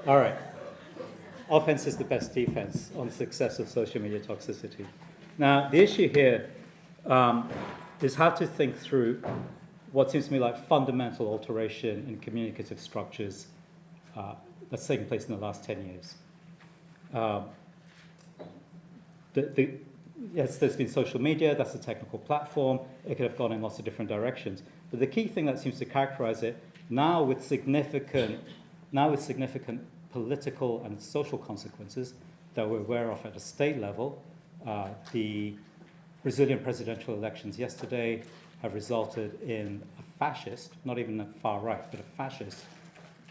All right. Offense is the best defense on the success of social media toxicity. Now, the issue here is how to think through what seems to me like fundamental alteration in communicative structures that's taken place in the last 10 years. Yes, there's been social media, that's a technical platform, it could have gone in lots of different directions. But the key thing that seems to characterize it, now with significant political and social consequences that we're aware of at a state level, the Brazilian presidential elections yesterday have resulted in a fascist, not even a far right, but a fascist,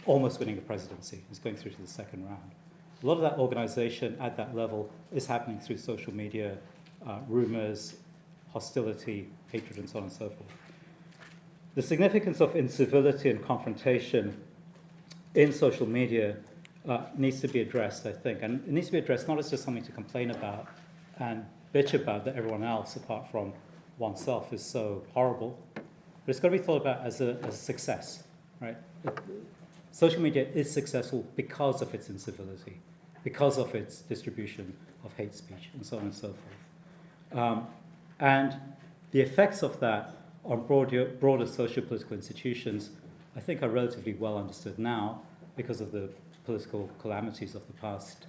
almost winning the presidency. It's going through to the second round. A lot of that organization at that level is happening through social media, rumors, hostility, hatred, and so on and so forth. The significance of incivility and confrontation in social media needs to be addressed, I think. And it needs to be addressed not as just something to complain about and bitch about that everyone else, apart from oneself, is so horrible. But it's got to be thought about as a success, right? Social media is successful because of its incivility, because of its distribution of hate speech, and so on and so forth. And the effects of that on broader socio-political institutions, I think, are relatively well understood now because of the political calamities of the past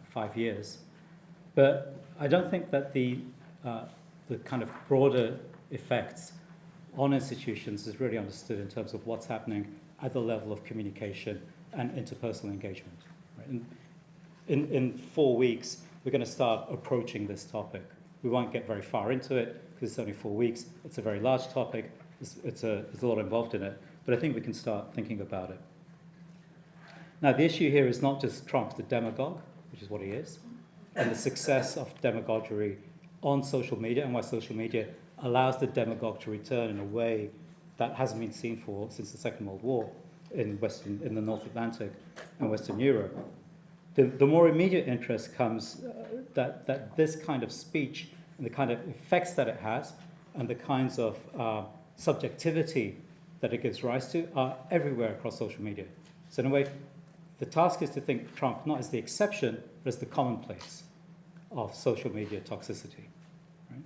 5 years. But I don't think that the kind of broader effects on institutions is really understood in terms of what's happening at the level of communication and interpersonal engagement. Right? And in 4 weeks, we're going to start approaching this topic. We won't get very far into it because it's only 4 weeks. It's a very large topic. There's a lot involved in it. But I think we can start thinking about it. Now, the issue here is not just Trump the demagogue, which is what he is, and the success of demagoguery on social media, and why social media allows the demagogue to return in a way that hasn't been seen since the Second World War in the North Atlantic and Western Europe. The more immediate interest comes that this kind of speech and the kind of effects that it has and the kinds of subjectivity that it gives rise to are everywhere across social media. So in a way, the task is to think Trump not as the exception, but as the commonplace of social media toxicity. Right?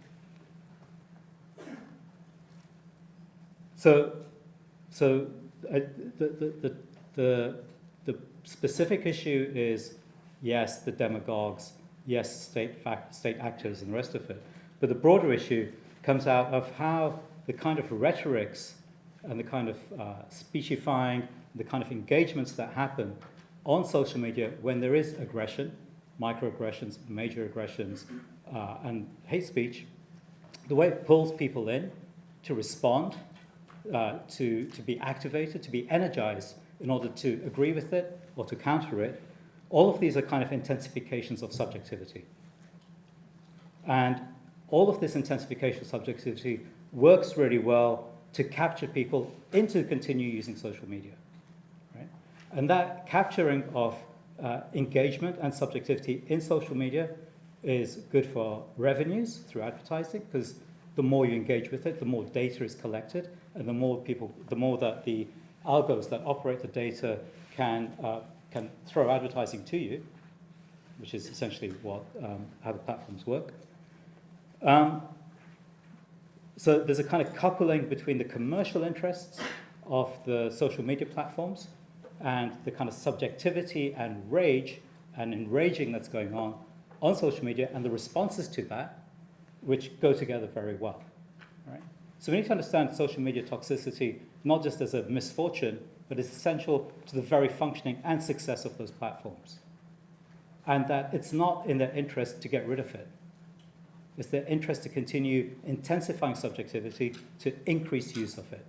So the specific issue is, yes, the demagogues, yes, state actors and the rest of it. But the broader issue comes out of how the kind of rhetorics and the kind of speechifying, the kind of engagements that happen on social media when there is aggression, microaggressions, major aggressions, and hate speech, the way it pulls people in to respond, to be activated, to be energized in order to agree with it or to counter it, all of these are kind of intensifications of subjectivity. And all of this intensification of subjectivity works really well to capture people into continue using social media. Right? And that capturing of engagement and subjectivity in social media is good for revenues through advertising, because the more you engage with it, the more data is collected, and the more that the algos that operate the data can throw advertising to you, which is essentially how the platforms work. So there's a kind of coupling between the commercial interests of the social media platforms and the kind of subjectivity and rage and enraging that's going on social media and the responses to that, which go together very well. Right? So we need to understand social media toxicity not just as a misfortune, but it's essential to the very functioning and success of those platforms. And that it's not in their interest to get rid of it. It's their interest to continue intensifying subjectivity to increase use of it.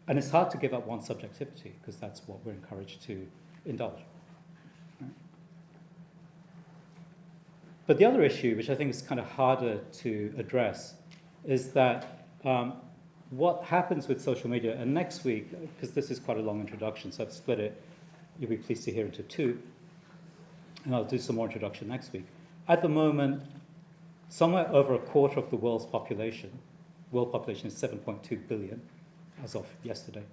And it's hard to give up one's subjectivity, because that's what we're encouraged to indulge. Right? But the other issue, which I think is kind of harder to address, is that what happens with social media, and next week, because this is quite a long introduction, so I've split it, you'll be pleased to hear, into 2, and I'll do some more introduction next week. At the moment, somewhere over a quarter of the world population is 7.2 billion, as of yesterday,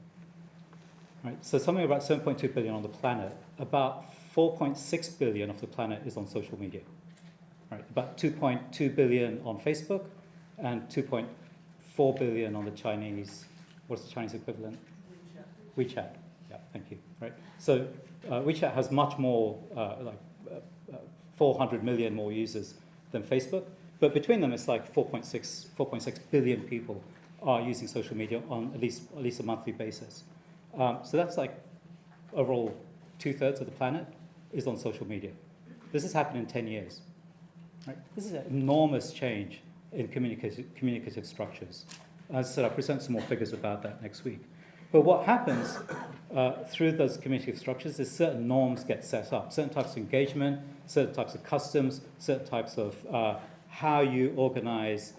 right? So something about 7.2 billion on the planet. About 4.6 billion of the planet is on social media, right? About 2.2 billion on Facebook, and 2.4 billion on the Chinese. What's the Chinese equivalent? WeChat. Yeah, thank you. Right. So WeChat has much more, 400 million more users than Facebook. But between them, it's like 4.6 billion people are using social media on at least a monthly basis. So that's like overall 2/3 of the planet is on social media. This has happened in 10 years. Right? This is an enormous change in communicative structures. As I said, I'll present some more figures about that next week. But what happens through those communicative structures is certain norms get set up, certain types of engagement, certain types of customs, certain types of how you organize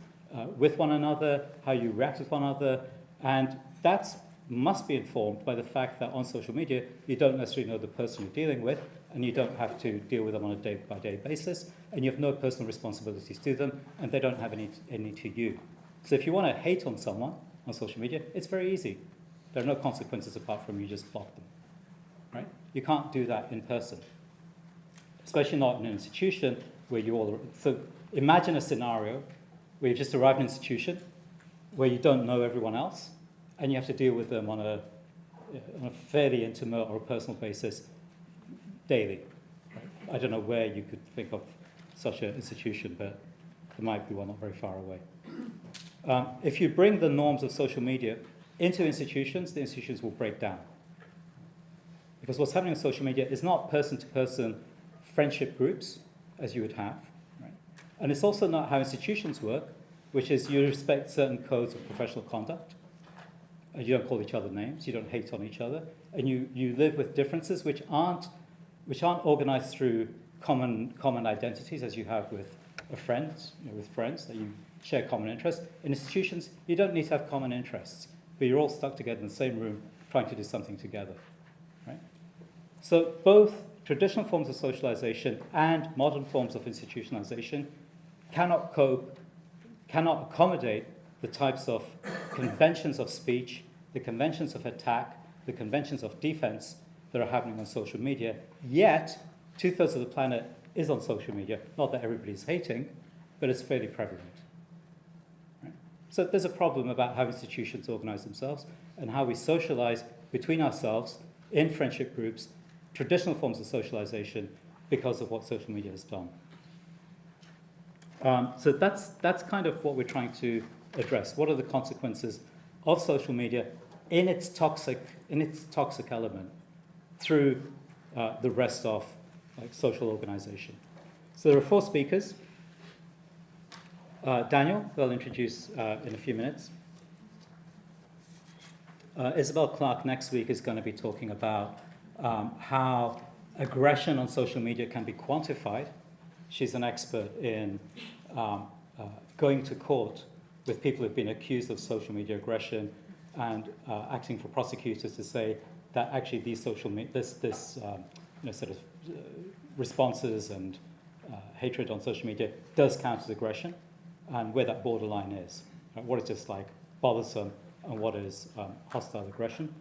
with one another, how you react with one another, and that must be informed by the fact that on social media, you don't necessarily know the person you're dealing with, and you don't have to deal with them on a day-by-day basis, and you have no personal responsibilities to them, and they don't have any to you. So if you want to hate on someone on social media, it's very easy. There are no consequences apart from you just block them, right? You can't do that in person, especially not in an institution where you all are. So imagine a scenario where you've just arrived in an institution where you don't know everyone else, and you have to deal with them on a fairly intimate or a personal basis daily. Right? I don't know where you could think of such an institution, but there might be one not very far away. If you bring the norms of social media into institutions, the institutions will break down. Because what's happening on social media is not person-to-person friendship groups, as you would have. Right? And it's also not how institutions work, which is you respect certain codes of professional conduct. You don't call each other names, you don't hate on each other, and you live with differences which aren't organized through common identities as you have with friends that you share common interests. In institutions, you don't need to have common interests, but you're all stuck together in the same room trying to do something together. Right? So both traditional forms of socialization and modern forms of institutionalization cannot accommodate the types of conventions of speech, the conventions of attack, the conventions of defense that are happening on social media. Yet, 2/3 of the planet is on social media. Not that everybody's hating, but it's fairly prevalent. Right? So there's a problem about how institutions organize themselves and how we socialize between ourselves in friendship groups, traditional forms of socialization, because of what social media has done. So that's kind of what we're trying to address. What are the consequences of social media in its toxic element through the rest of social organization? So there are 4 speakers. Daniel, who I'll introduce in a few minutes. Isabel Clark next week is going to be talking about how aggression on social media can be quantified. She's an expert in going to court with people who've been accused of social media aggression and acting for prosecutors to say that actually these sort of responses and hatred on social media does count as aggression, and where that borderline is. Right? What is just like bothersome and what is hostile aggression.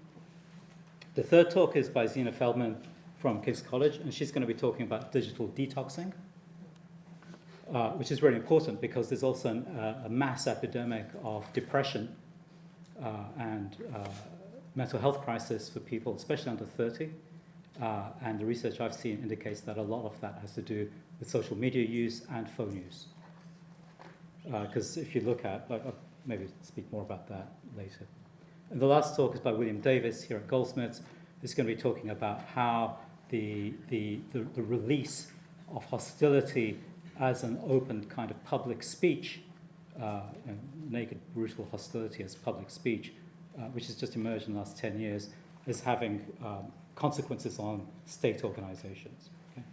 The third talk is by Zina Feldman from King's College, and she's going to be talking about digital detoxing, which is really important because there's also a mass epidemic of depression and mental health crisis for people, especially under 30. And the research I've seen indicates that a lot of that has to do with social media use and phone use. Because if you look at, I'll maybe speak more about that later. And the last talk is by William Davies here at Goldsmiths. He's going to be talking about how the release of hostility as an open kind of public speech, naked, brutal hostility as public speech, which has just emerged in the last 10 years, is having consequences on state organizations. Okay?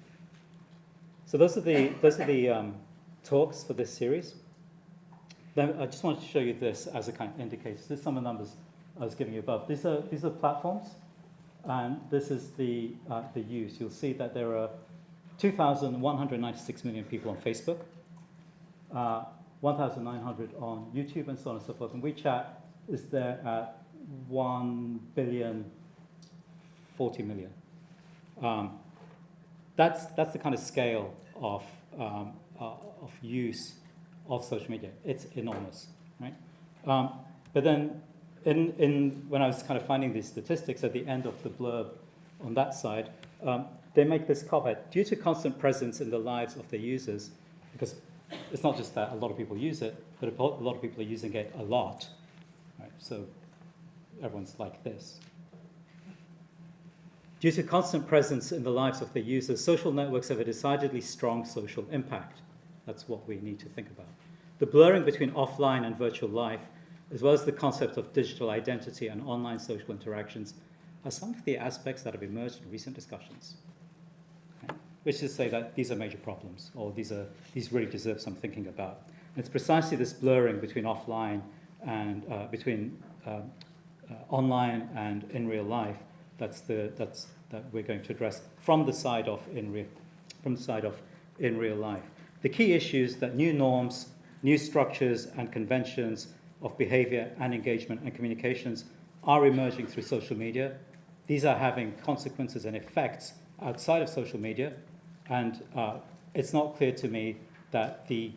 So those are the talks for this series. Then I just wanted to show you this as a kind of indicator. So there's some of the numbers I was giving you above. These are platforms, and this is the use. You'll see that there are 2,196 million people on Facebook, 1,900 on YouTube, and so on and so forth. And WeChat is there at 1 billion 40 million. That's the kind of scale of use of social media. It's enormous, right? But then when I was kind of finding these statistics at the end of the blurb on that side, they make this comment: due to constant presence in the lives of their users, because it's not just that a lot of people use it, but a lot of people are using it a lot, right? So everyone's like this. Due to constant presence in the lives of their users, social networks have a decidedly strong social impact. That's what we need to think about. The blurring between offline and virtual life, as well as the concept of digital identity and online social interactions, are some of the aspects that have emerged in recent discussions. Okay? Which is to say that these are major problems, or these really deserve some thinking about. And it's precisely this blurring between offline and online and in real life that we're going to address from the side of in real life. The key issues that new norms, new structures and conventions of behavior and engagement and communications are emerging through social media. These are having consequences and effects outside of social media, and it's not clear to me that the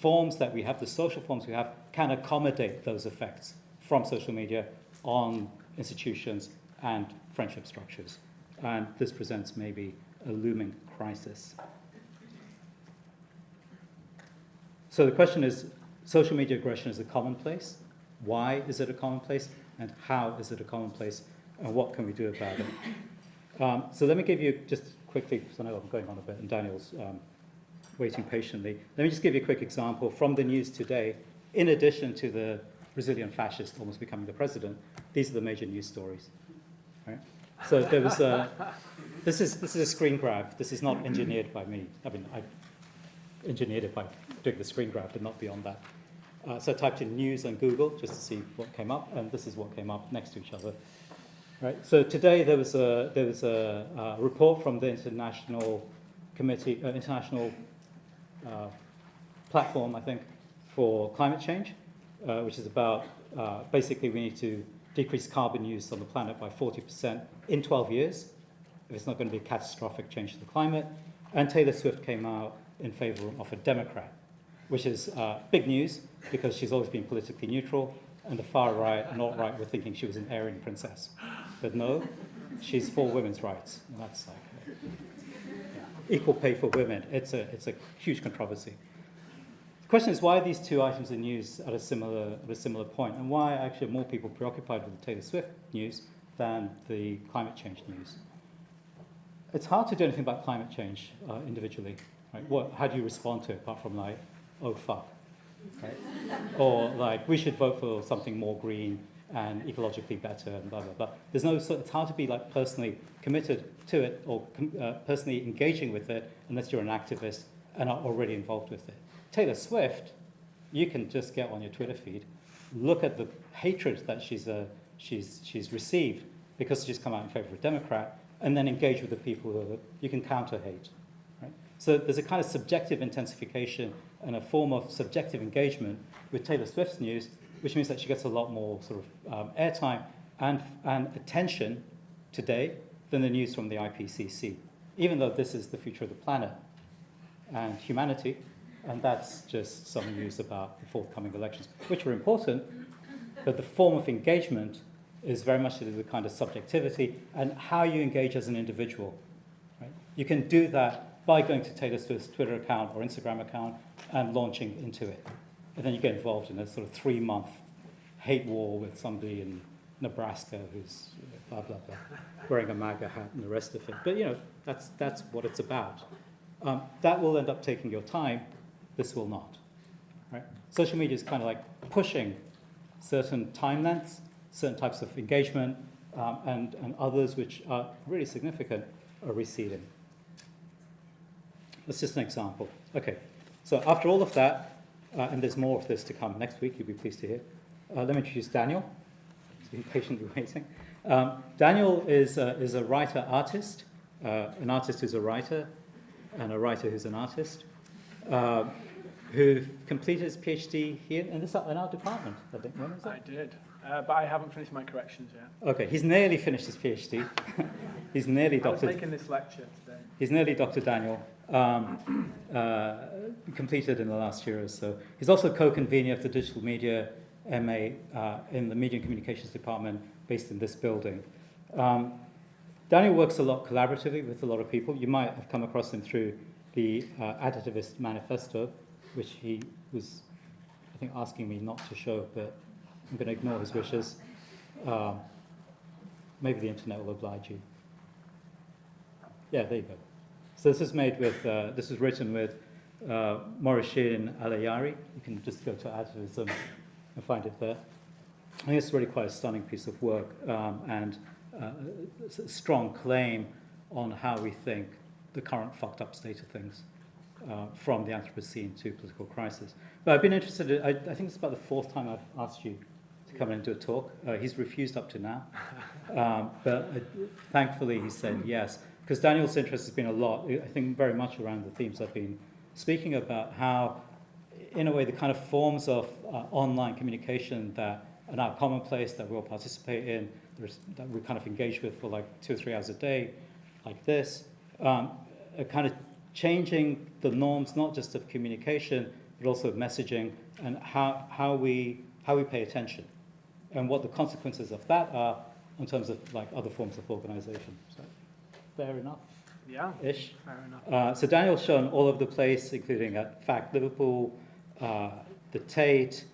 forms that we have, the social forms we have, can accommodate those effects from social media on institutions and friendship structures. And this presents maybe a looming crisis. So the question is, social media aggression is a commonplace. Why is it a commonplace? And how is it a commonplace? And what can we do about it? So let me give you just quickly, because I know I'm going on a bit and Daniel's waiting patiently. Let me just give you a quick example from the news today. In addition to the Brazilian fascist almost becoming the president, these are the major news stories. Right? So there was this is a screen grab. This is not engineered by me. I mean, I engineered it by doing the screen grab, but not beyond that. So I typed in news on Google just to see what came up, and this is what came up next to each other. Right. So today there was a report from the International Committee, International Platform, I think, for Climate Change, which is about basically we need to decrease carbon use on the planet by 40% in 12 years if it's not going to be a catastrophic change to the climate. And Taylor Swift came out in favor of a Democrat, which is big news because she's always been politically neutral, and the far right and alt-right were thinking she was an Aryan princess. But no, she's for women's rights. And that's like equal pay for women. It's a huge controversy. The question is, why are these two items in news at a similar point, and why actually are more people preoccupied with the Taylor Swift news than the climate change news? It's hard to do anything about climate change individually. Right? How do you respond to it apart from like, oh fuck, right? Or like, we should vote for something more green and ecologically better and blah blah blah. There's no, so it's hard to be like personally committed to it or personally engaging with it unless you're an activist and are already involved with it. Taylor Swift, you can just get on your Twitter feed, look at the hatred that she's received because she's come out in favor of a Democrat, and then engage with the people who you can counter hate. Right? So there's a kind of subjective intensification and a form of subjective engagement with Taylor Swift's news, which means that she gets a lot more sort of airtime and attention today than the news from the IPCC, even though this is the future of the planet and humanity, and that's just some news about the forthcoming elections, which are important, but the form of engagement is very much to do with the kind of subjectivity and how you engage as an individual. Right? You can do that by going to Taylor Swift's Twitter account or Instagram account and launching into it. And then you get involved in a sort of 3-month hate war with somebody in Nebraska who's blah, blah, blah, wearing a MAGA hat and the rest of it. But, you know, that's what it's about. That will end up taking your time. This will not. Right? Social media is kind of like pushing certain time lengths, certain types of engagement, and others which are really significant are receding. That's just an example. Okay, so after all of that, and there's more of this to come next week, you'll be pleased to hear. Let me introduce Daniel. He's been patiently waiting. Daniel is a writer-artist, an artist who's a writer, and a writer who's an artist. who completed his PhD here in our department, I think. When was that? I did, but I haven't finished my corrections yet. Okay, he's nearly finished his PhD. He's nearly I was Dr. making this lecture today. He's nearly Dr. Daniel. Completed in the last year or so. He's also co-convener of the Digital Media MA in the Media and Communications Department based in this building. Daniel works a lot collaboratively with a lot of people. You might have come across him through the Additivist Manifesto, which he was, I think, asking me not to show, but I'm going to ignore his wishes. Maybe the internet will oblige you. Yeah, there you go. So this is made with, this is written with Mauricien Alayari. You can just go to Additism and find it there. I think it's really quite a stunning piece of work and a strong claim on how we think the current fucked up state of things from the Anthropocene to political crisis. But I've been interested in, I think it's about the fourth time I've asked you to come in and do a talk. He's refused up to now. But thankfully he said yes. Because Daniel's interest has been a lot, I think, very much around the themes I've been speaking about, how, in a way, the kind of forms of online communication that are now commonplace, that we all participate in, that we kind of engage with for like 2 or 3 hours a day, like this, are kind of changing the norms, not just of communication, but also of messaging, and how we pay attention, and what the consequences of that are in terms of like other forms of organization. So, fair enough. Yeah, ish. fair enough. So Daniel's shown all over the place, including at FACT Liverpool, the Tate,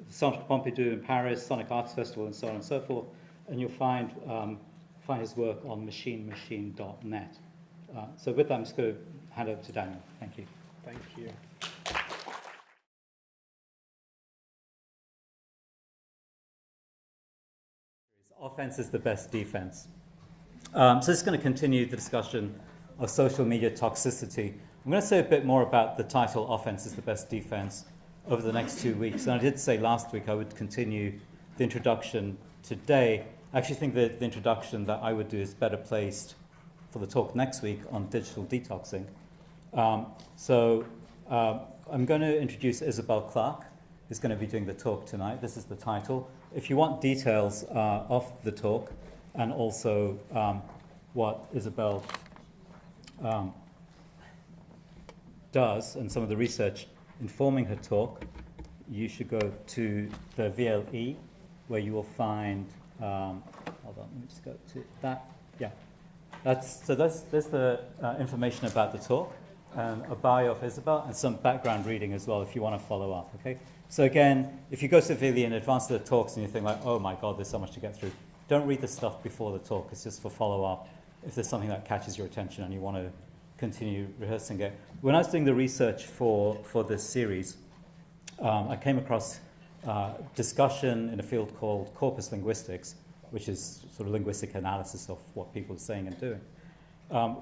the Centre Pompidou in Paris, Sonic Arts Festival, and so on and so forth. And you'll find his work on machinenmachine.net. So with that, I'm just going to hand over to Daniel. Thank you. Thank you. Offense is the best defense. So this is going to continue the discussion of social media toxicity. I'm going to say a bit more about the title, Offense is the Best Defense, over the next 2 weeks. And I did say last week I would continue the introduction today. I actually think that the introduction that I would do is better placed for the talk next week on digital detoxing. I'm going to introduce Isabel Clark, who's going to be doing the talk tonight. This is the title. If you want details of the talk, and also what Isabel does and some of the research informing her talk, you should go to the VLE, where you will find, hold on, let me just go to that. Yeah, there's the information about the talk, a bio of Isabel, and some background reading as well if you want to follow up, okay? So again, if you go to VLE in advance of the talks and you think like, oh my God, there's so much to get through, don't read the stuff before the talk. It's just for follow-up if there's something that catches your attention and you want to continue rehearsing it. When I was doing the research for this series, I came across discussion in a field called corpus linguistics, which is sort of linguistic analysis of what people are saying and doing,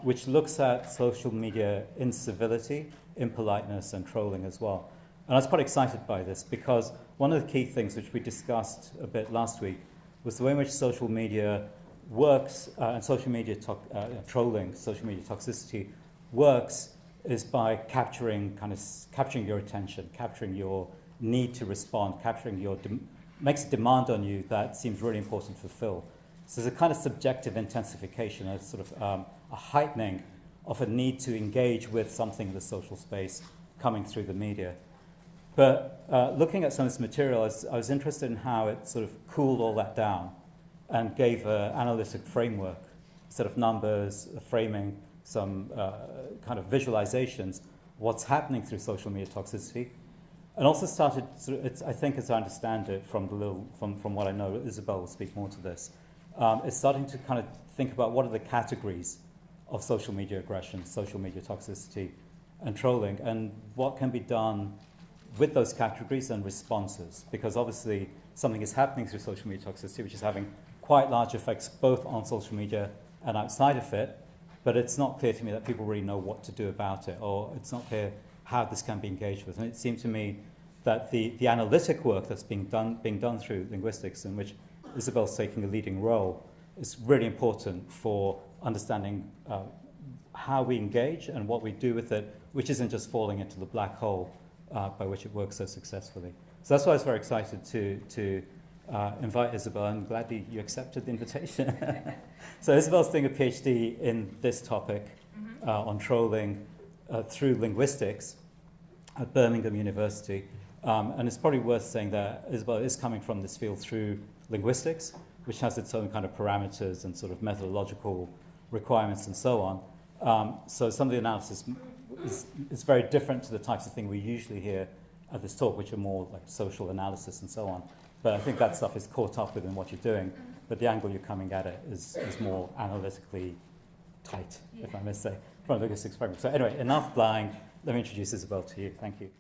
which looks at social media incivility, impoliteness, and trolling as well. And I was quite excited by this because one of the key things which we discussed a bit last week was the way in which social media works, and social media trolling, social media toxicity works, is by capturing your attention, capturing your need to respond, capturing your makes a demand on you that seems really important to fulfill. So there's a kind of subjective intensification, a sort of a heightening of a need to engage with something in the social space coming through the media. But looking at some of this material, I was interested in how it sort of cooled all that down and gave an analytic framework, a set of numbers, a framing, some kind of visualizations, what's happening through social media toxicity. And also started, I think as I understand it from what I know, Isabel will speak more to this, it's starting to kind of think about what are the categories of social media aggression, social media toxicity, and trolling, and what can be done with those categories and responses, because obviously something is happening through social media toxicity, which is having quite large effects both on social media and outside of it, but it's not clear to me that people really know what to do about it, or it's not clear how this can be engaged with. And it seemed to me that the analytic work that's being done through linguistics, in which Isabel's taking a leading role, is really important for understanding how we engage and what we do with it, which isn't just falling into the black hole by which it works so successfully. So that's why I was very excited to invite Isabel, and gladly you accepted the invitation. So Isabel's doing a PhD in this topic on trolling through linguistics at Birmingham University. And it's probably worth saying that Isabel is coming from this field through linguistics, which has its own kind of parameters and sort of methodological requirements and so on. So some of the analysis is very different to the types of thing we usually hear at this talk, which are more like social analysis and so on. But I think that stuff is caught up within what you're doing. But the angle you're coming at it is more analytically tight, if I may say, from a linguistics framework. So anyway, enough lying. Let me introduce Isabel to you. Thank you.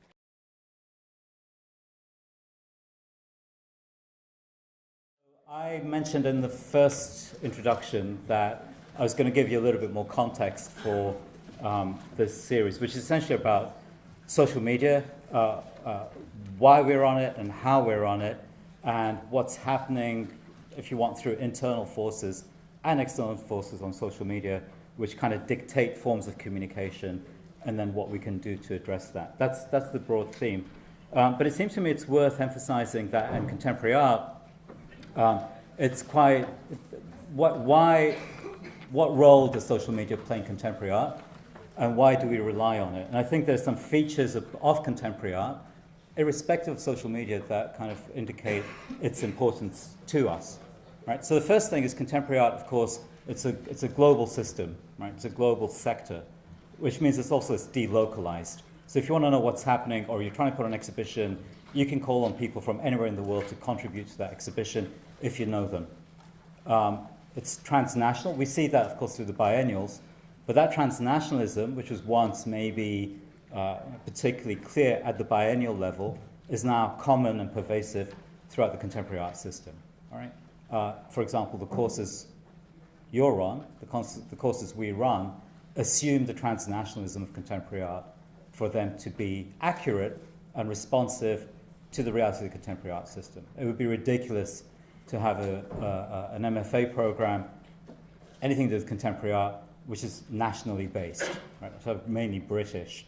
I mentioned in the first introduction that I was going to give you a little bit more context for this series, which is essentially about social media, why we're on it and how we're on it, and what's happening, if you want, through internal forces and external forces on social media, which kind of dictate forms of communication, and then what we can do to address that. That's the broad theme. But it seems to me it's worth emphasizing that in contemporary art, it's quite, what role does social media play in contemporary art, and why do we rely on it? And I think there's some features of contemporary art, irrespective of social media, that kind of indicate its importance to us, right? So the first thing is contemporary art, of course, it's a global system, right? It's a global sector, which means it's also delocalized. So if you want to know what's happening, or you're trying to put on an exhibition, you can call on people from anywhere in the world to contribute to that exhibition if you know them. It's transnational. We see that, of course, through the biennials. But that transnationalism, which was once maybe particularly clear at the biennial level, is now common and pervasive throughout the contemporary art system. All right. For example, the courses you're on, the courses we run, assume the transnationalism of contemporary art for them to be accurate and responsive to the reality of the contemporary art system. It would be ridiculous to have an MFA program, anything to do with contemporary art, which is nationally based, right? So mainly British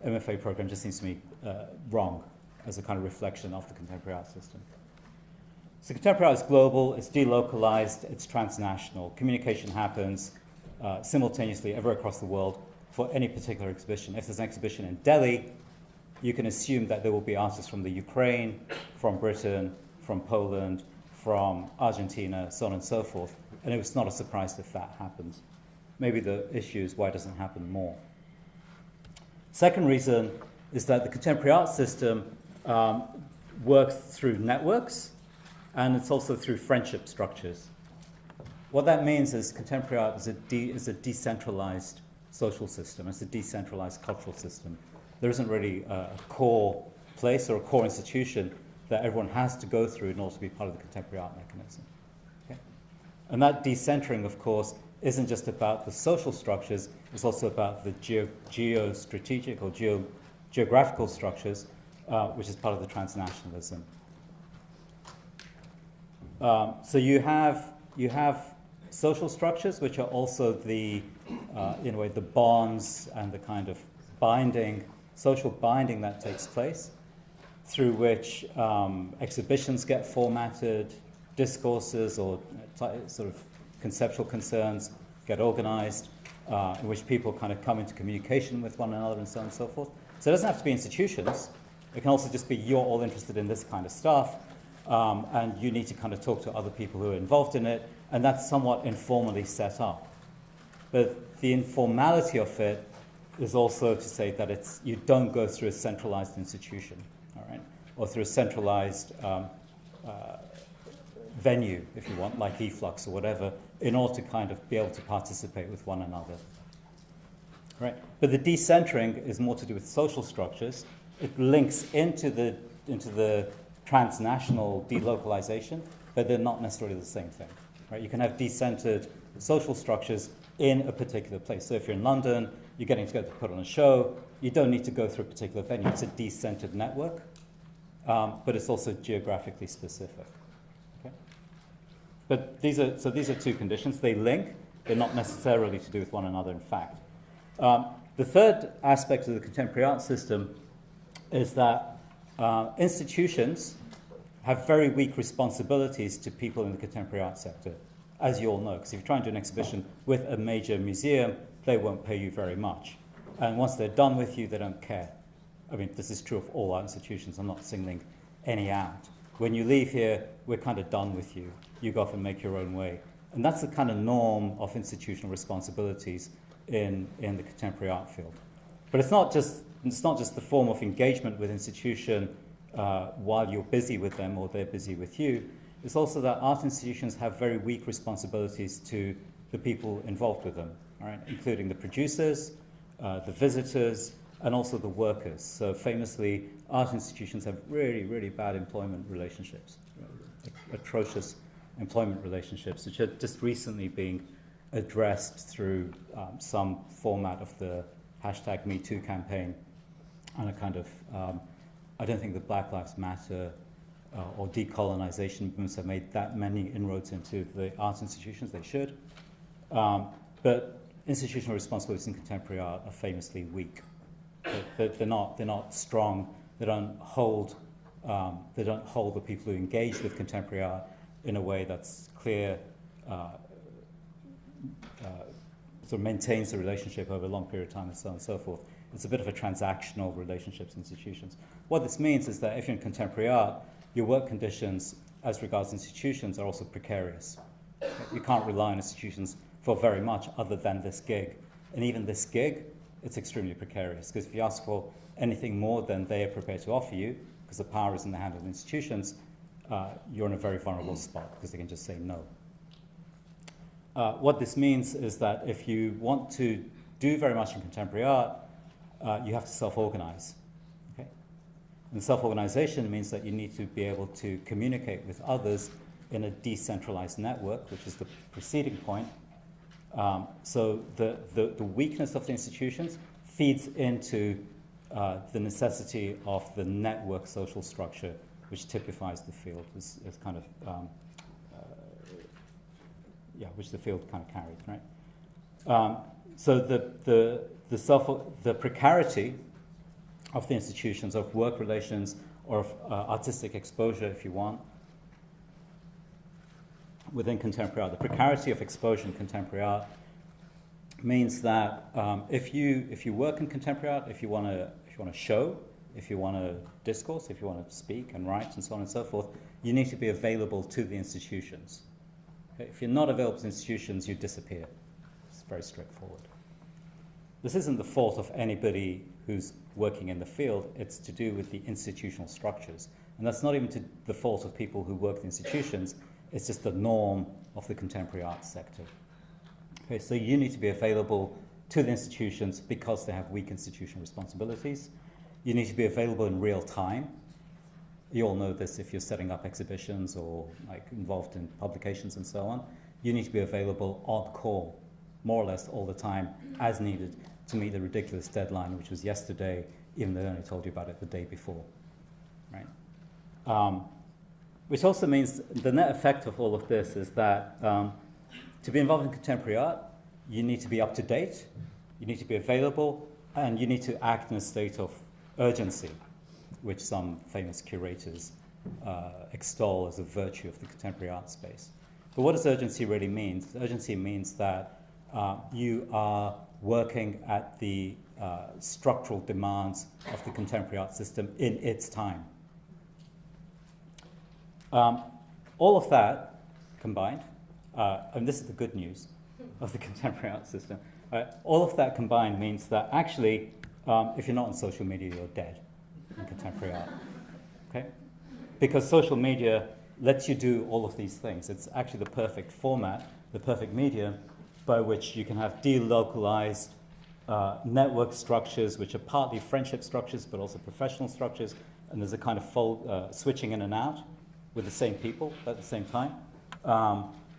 MFA program just seems to me wrong as a kind of reflection of the contemporary art system. So contemporary art is global, it's delocalized, it's transnational. Communication happens simultaneously ever across the world for any particular exhibition. If there's an exhibition in Delhi, you can assume that there will be artists from the Ukraine, from Britain, from Poland, from Argentina, so on and so forth. And it's not a surprise if that happens. Maybe the issue is why it doesn't happen more. Second reason is that the contemporary art system works through networks, and it's also through friendship structures. What that means is contemporary art is a decentralized social system. It's a decentralized cultural system. There isn't really a core place or a core institution that everyone has to go through in order to be part of the contemporary art mechanism. Okay? And that decentering, of course, isn't just about the social structures, it's also about the geostrategic or geographical structures, which is part of the transnationalism. So you have social structures, which are also the, in a way, the bonds and the kind of binding, social binding that takes place, through which exhibitions get formatted, discourses or sort of conceptual concerns get organized, in which people kind of come into communication with one another and so on and so forth. So it doesn't have to be institutions. It can also just be you're all interested in this kind of stuff, and you need to kind of talk to other people who are involved in it, and that's somewhat informally set up. But the informality of it is also to say that you don't go through a centralized institution, all right, or through a centralized venue, if you want, like Eflux or whatever, in order to kind of be able to participate with one another. Right? But the decentering is more to do with social structures. It links into the transnational delocalization, but they're not necessarily the same thing. Right? You can have decentered social structures in a particular place. So if you're in London, you're getting together to put on a show, you don't need to go through a particular venue. It's a decentered network, but it's also geographically specific. Okay? But these are two conditions. They link. They're not necessarily to do with one another, in fact. The third aspect of the contemporary art system is that institutions have very weak responsibilities to people in the contemporary art sector, as you all know, because if you try and do an exhibition with a major museum, they won't pay you very much. And once they're done with you, they don't care. I mean, this is true of all art institutions. I'm not singling any out. When you leave here, we're kind of done with you. You go off and make your own way. And that's the kind of norm of institutional responsibilities in the contemporary art field. But it's not just the form of engagement with institution while you're busy with them or they're busy with you. It's also that art institutions have very weak responsibilities to the people involved with them, all right? Including the producers, the visitors, and also the workers. So famously, art institutions have really, really bad employment relationships, atrocious employment relationships, which are just recently being addressed through some format of the hashtag #MeToo campaign and a kind of, I don't think the Black Lives Matter or decolonization movements have made that many inroads into the art institutions. They should. But institutional responsibilities in contemporary art are famously weak. They're not strong. They don't hold the people who engage with contemporary art in a way that's clear, sort of maintains the relationship over a long period of time, and so on and so forth. It's a bit of a transactional relationships institutions. What this means is that if you're in contemporary art, your work conditions as regards institutions are also precarious. You can't rely on institutions for very much other than this gig. And even this gig, it's extremely precarious, because if you ask for anything more than they are prepared to offer you, because the power is in the hand of the institutions, you're in a very vulnerable spot, because they can just say no. What this means is that if you want to do very much in contemporary art, you have to self-organize. Okay? And self-organization means that you need to be able to communicate with others in a decentralized network, which is the preceding point. So the weakness of the institutions feeds into the necessity of the network social structure, which typifies the field, is kind of which the field kind of carried, right? So the precarity of the institutions, of work relations, or of artistic exposure, if you want, within contemporary art, the precarity of exposure in contemporary art means that if you work in contemporary art, if you want to show, if you want to discourse, if you want to speak and write and so on and so forth, you need to be available to the institutions. Okay? If you're not available to institutions, you disappear. It's very straightforward. This isn't the fault of anybody who's working in the field. It's to do with the institutional structures. And that's not even the fault of people who work in institutions. It's just the norm of the contemporary arts sector. Okay, so you need to be available to the institutions because they have weak institutional responsibilities. You need to be available in real time. You all know this if you're setting up exhibitions or like involved in publications and so on. You need to be available on call, more or less all the time, as needed to meet the ridiculous deadline, which was yesterday, even though they only told you about it the day before, right? Which also means the net effect of all of this is that to be involved in contemporary art, you need to be up to date, you need to be available, and you need to act in a state of urgency, which some famous curators extol as a virtue of the contemporary art space. But what does urgency really mean? Urgency means that you are working at the structural demands of the contemporary art system in its time. All of that combined, and this is the good news of the contemporary art system, all of that combined means that actually, if you're not on social media, you're dead in contemporary art. Okay? Because social media lets you do all of these things. It's actually the perfect format, the perfect medium by which you can have delocalized network structures, which are partly friendship structures, but also professional structures, and there's a kind of switching in and out with the same people at the same time.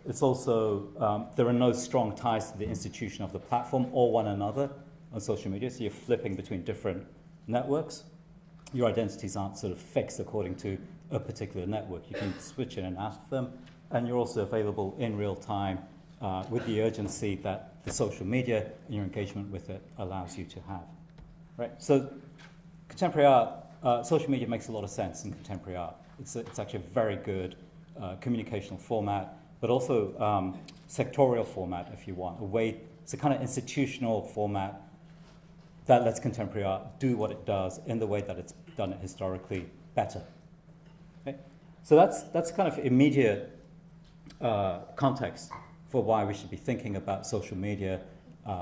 It's also, there are no strong ties to the institution of the platform or one another on social media, so you're flipping between different networks. Your identities aren't sort of fixed according to a particular network. You can switch in and out of them, and you're also available in real time with the urgency that the social media and your engagement with it allows you to have. Right? So contemporary art social media makes a lot of sense in contemporary art. It's actually a very good communicational format, but also sectorial format, if you want. It's a kind of institutional format that lets contemporary art do what it does in the way that it's done it historically better. Okay? So that's kind of immediate context for why we should be thinking about social media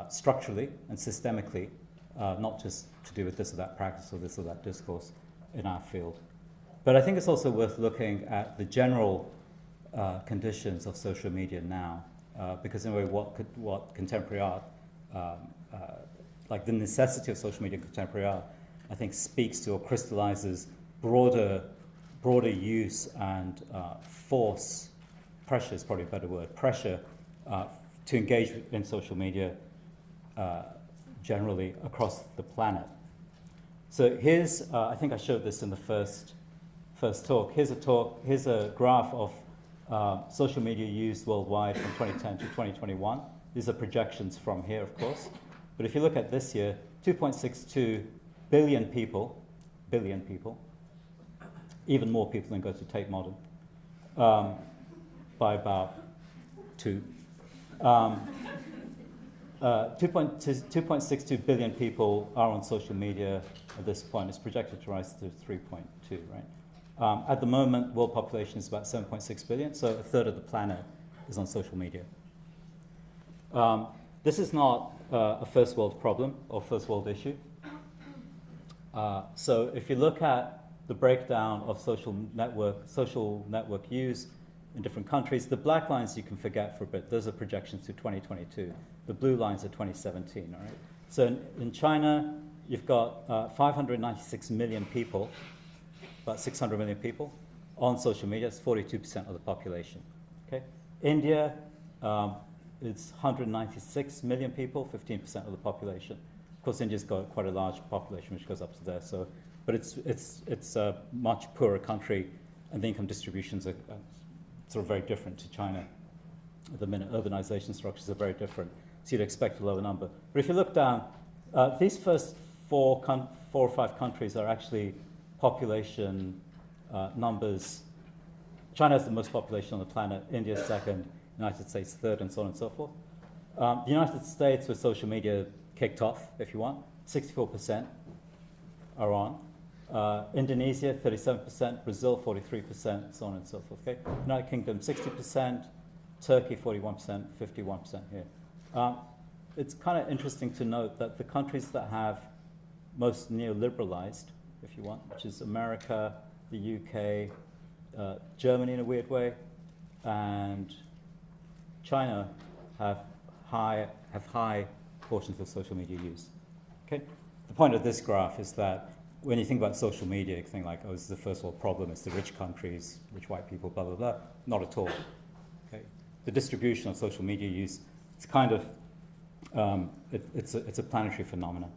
structurally and systemically, not just to do with this or that practice or this or that discourse in our field. But I think it's also worth looking at the general conditions of social media now, because in a way what contemporary art, like the necessity of social media in contemporary art, I think speaks to or crystallizes broader use and force, pressure is probably a better word, pressure to engage in social media generally across the planet. So here's, I think I showed this in the first talk. Here's a graph of social media used worldwide from 2010 to 2021. These are projections from here, of course. But if you look at this year, 2.62 billion people, even more people than go to Tate Modern, by about 2. 2.62 billion people are on social media at this point. It's projected to rise to 3.2, right? At the moment, world population is about 7.6 billion, so a third of the planet is on social media. This is not a first world problem or first world issue. So if you look at the breakdown of social network use in different countries, the black lines you can forget for a bit. Those are projections to 2022. The blue lines are 2017, all right? So in China, you've got 596 million people, about 600 million people, on social media. It's 42% of the population, okay? India, it's 196 million people, 15% of the population. Of course, India's got quite a large population, which goes up to there. So, but it's a much poorer country, and the income distributions are sort of very different to China. At the minute, urbanization structures are very different, so you'd expect a lower number. But if you look down, these first four or five countries are actually population numbers. China has the most population on the planet, India second, United States third, and so on and so forth. The United States, with social media kicked off, if you want, 64% are on. Indonesia, 37%, Brazil, 43%, so on and so forth. Okay? United Kingdom, 60%, Turkey, 41%, 51% here. It's kind of interesting to note that the countries that have most neoliberalized, if you want, which is America, the UK, Germany in a weird way, and China have high portions of social media use. Okay? The point of this graph is that when you think about social media, you think like, oh, this is the first world problem, it's the rich countries, rich white people, blah, blah, blah. Not at all. Okay? The distribution of social media use, it's kind of, it's a planetary phenomenon.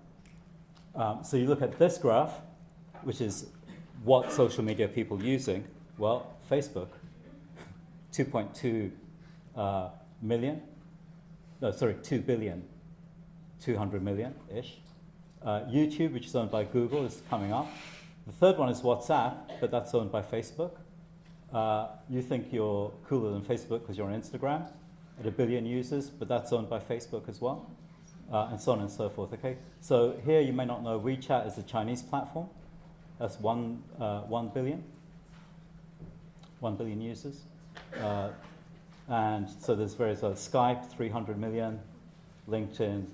So you look at this graph, which is what social media are people using. Well, Facebook, 2.2 million. No, sorry, 2 billion, 200 million-ish. YouTube, which is owned by Google, is coming up. The third one is WhatsApp, but that's owned by Facebook. You think you're cooler than Facebook because you're on Instagram at 1 billion users, but that's owned by Facebook as well, and so on and so forth. Okay, so here you may not know WeChat is a Chinese platform. That's 1 billion users, and so there's various other. Skype, 300 million, LinkedIn,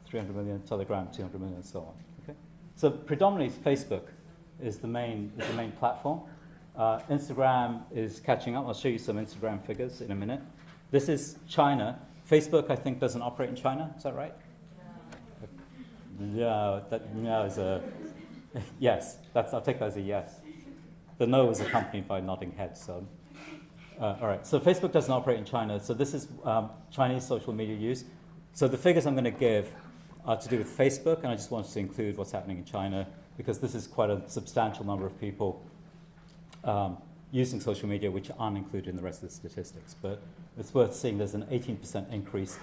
300 million, Telegram, 200 million, and so on. Okay, so predominantly Facebook is the main platform. Instagram is catching up. I'll show you some Instagram figures in a minute. This is China. Facebook, I think, doesn't operate in China. Is that right? No. No is a yes. I'll take that as a yes. The no was accompanied by nodding head. So, all right. So Facebook doesn't operate in China. So this is Chinese social media use. So the figures I'm going to give are to do with Facebook, and I just wanted to include what's happening in China because this is quite a substantial number of people using social media, which aren't included in the rest of the statistics. But it's worth seeing there's an 18% increase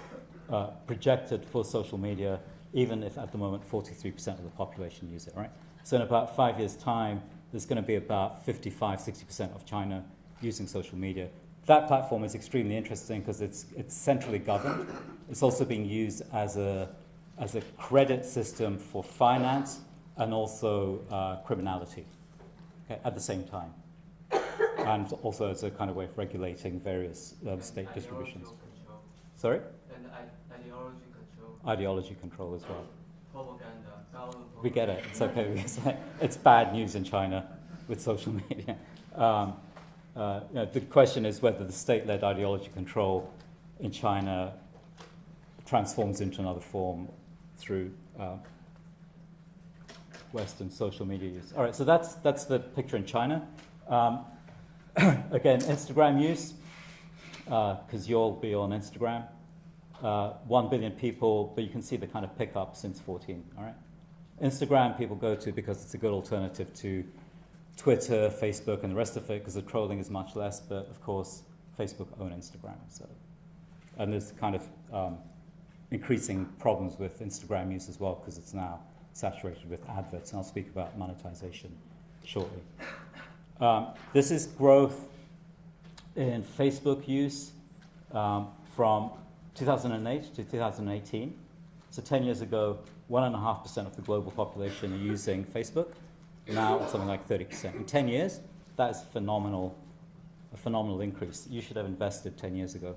projected for social media, even if at the moment 43% of the population use it, right? So in about 5 years' time, there's going to be about 55, 60% of China using social media. That platform is extremely interesting because it's centrally governed. It's also being used as a credit system for finance and also criminality, okay, at the same time. And also as a kind of way of regulating various state distributions. Control. Sorry? And ideology control. Ideology control as well. Propaganda. Government We get it. It's okay. It's bad news in China with social media. The question is whether the state-led ideology control in China transforms into another form through Western social media use. All right, so that's the picture in China. Again, Instagram use, because you'll be on Instagram. 1 billion people, but you can see the kind of pickup since 14, all right? Instagram people go to because it's a good alternative to Twitter, Facebook, and the rest of it, because the trolling is much less, but of course, Facebook own Instagram. So, and there's kind of increasing problems with Instagram use as well, because it's now saturated with adverts, and I'll speak about monetization shortly. This is growth in Facebook use from 2008 to 2018. So 10 years ago, 1.5% of the global population are using Facebook. Now it's something like 30%. In 10 years, that is a phenomenal increase. You should have invested 10 years ago.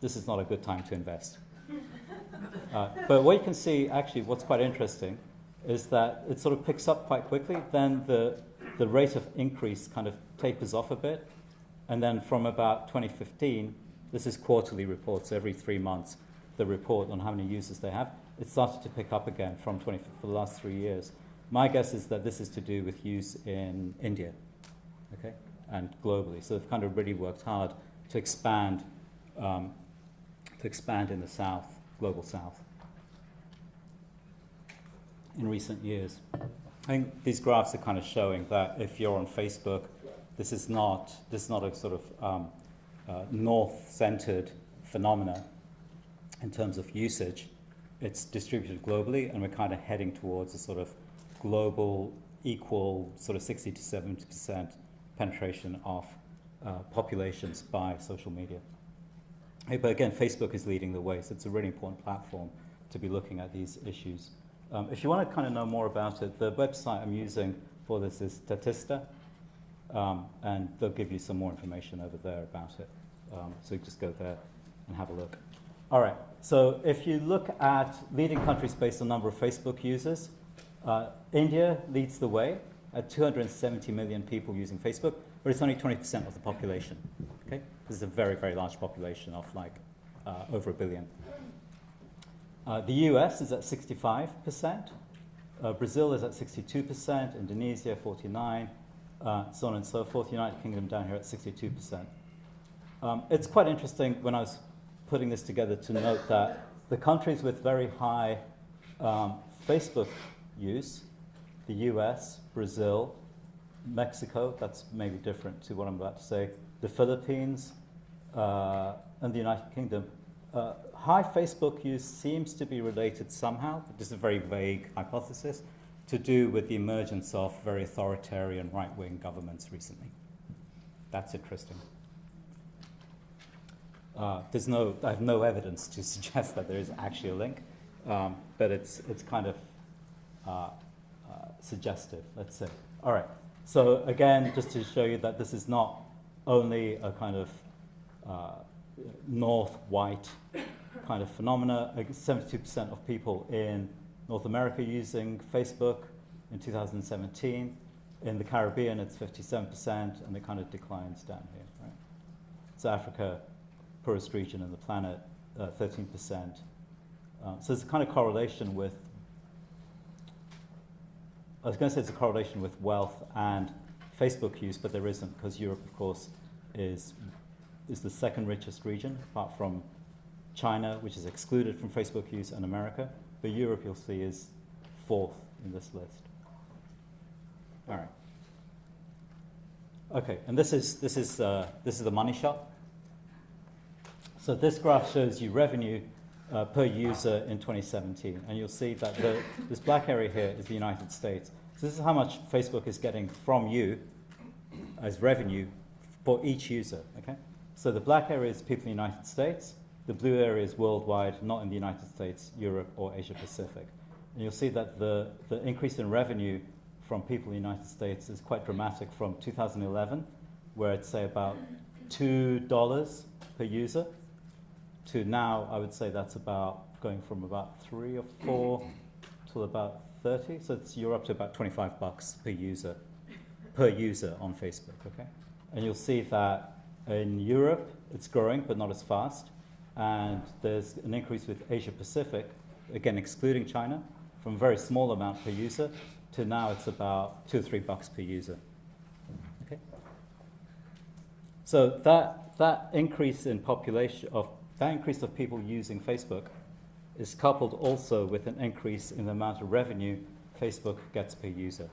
This is not a good time to invest. But what you can see, actually, what's quite interesting is that it sort of picks up quite quickly. Then the rate of increase kind of tapers off a bit. And then from about 2015, this is quarterly reports, every 3 months, the report on how many users they have. It started to pick up again for the last 3 years. My guess is that this is to do with use in India, okay, and globally. So they've kind of really worked hard to expand in the South, global South, in recent years. I think these graphs are kind of showing that if you're on Facebook, this is not a sort of north-centered phenomena in terms of usage. It's distributed globally, and we're kind of heading towards a sort of global, equal, sort of 60 to 70% penetration of populations by social media. But again, Facebook is leading the way, so it's a really important platform to be looking at these issues. If you want to kind of know more about it, the website I'm using for this is Statista, and they'll give you some more information over there about it. So you just go there and have a look. All right, so if you look at leading countries based on number of Facebook users, India leads the way at 270 million people using Facebook, but it's only 20% of the population. Okay, this is a very, very large population of like over 1 billion. The US is at 65%, Brazil is at 62%, Indonesia 49%, so on and so forth. United Kingdom down here at 62%. It's quite interesting when I was putting this together to note that the countries with very high Facebook use, the US, Brazil, Mexico, that's maybe different to what I'm about to say, the Philippines, and the United Kingdom, high Facebook use seems to be related somehow, this is a very vague hypothesis, to do with the emergence of very authoritarian right-wing governments recently. That's interesting. I have no evidence to suggest that there is actually a link, but it's kind of suggestive, let's say. All right, so again, just to show you that this is not only a kind of North white kind of phenomena. 72% of people in North America using Facebook in 2017. In the Caribbean, it's 57%, and it kind of declines down here. Right? So Africa, poorest region on the planet, 13%. So there's a kind of correlation with, I was going to say it's a correlation with wealth and Facebook use, but there isn't, because Europe, of course, is the second richest region, apart from China, which is excluded from Facebook use, and America. But Europe, you'll see, is fourth in this list. All right. Okay, and this is the money shot. So this graph shows you revenue per user in 2017. And you'll see that this black area here is the United States. So this is how much Facebook is getting from you as revenue for each user, okay? So the black area is people in the United States. The blue area is worldwide, not in the United States, Europe, or Asia Pacific. And you'll see that the increase in revenue from people in the United States is quite dramatic from 2011, where it's, say, about $2 per user, to now, I would say that's about going from about 3 or 4 to about 30. So you're up to about $25 per user on Facebook, okay? And you'll see that in Europe, it's growing, but not as fast. And there's an increase with Asia Pacific, again, excluding China, from a very small amount per user to now it's about $2 or $3 per user. Okay? So that increase in population that increase of people using Facebook is coupled also with an increase in the amount of revenue Facebook gets per user.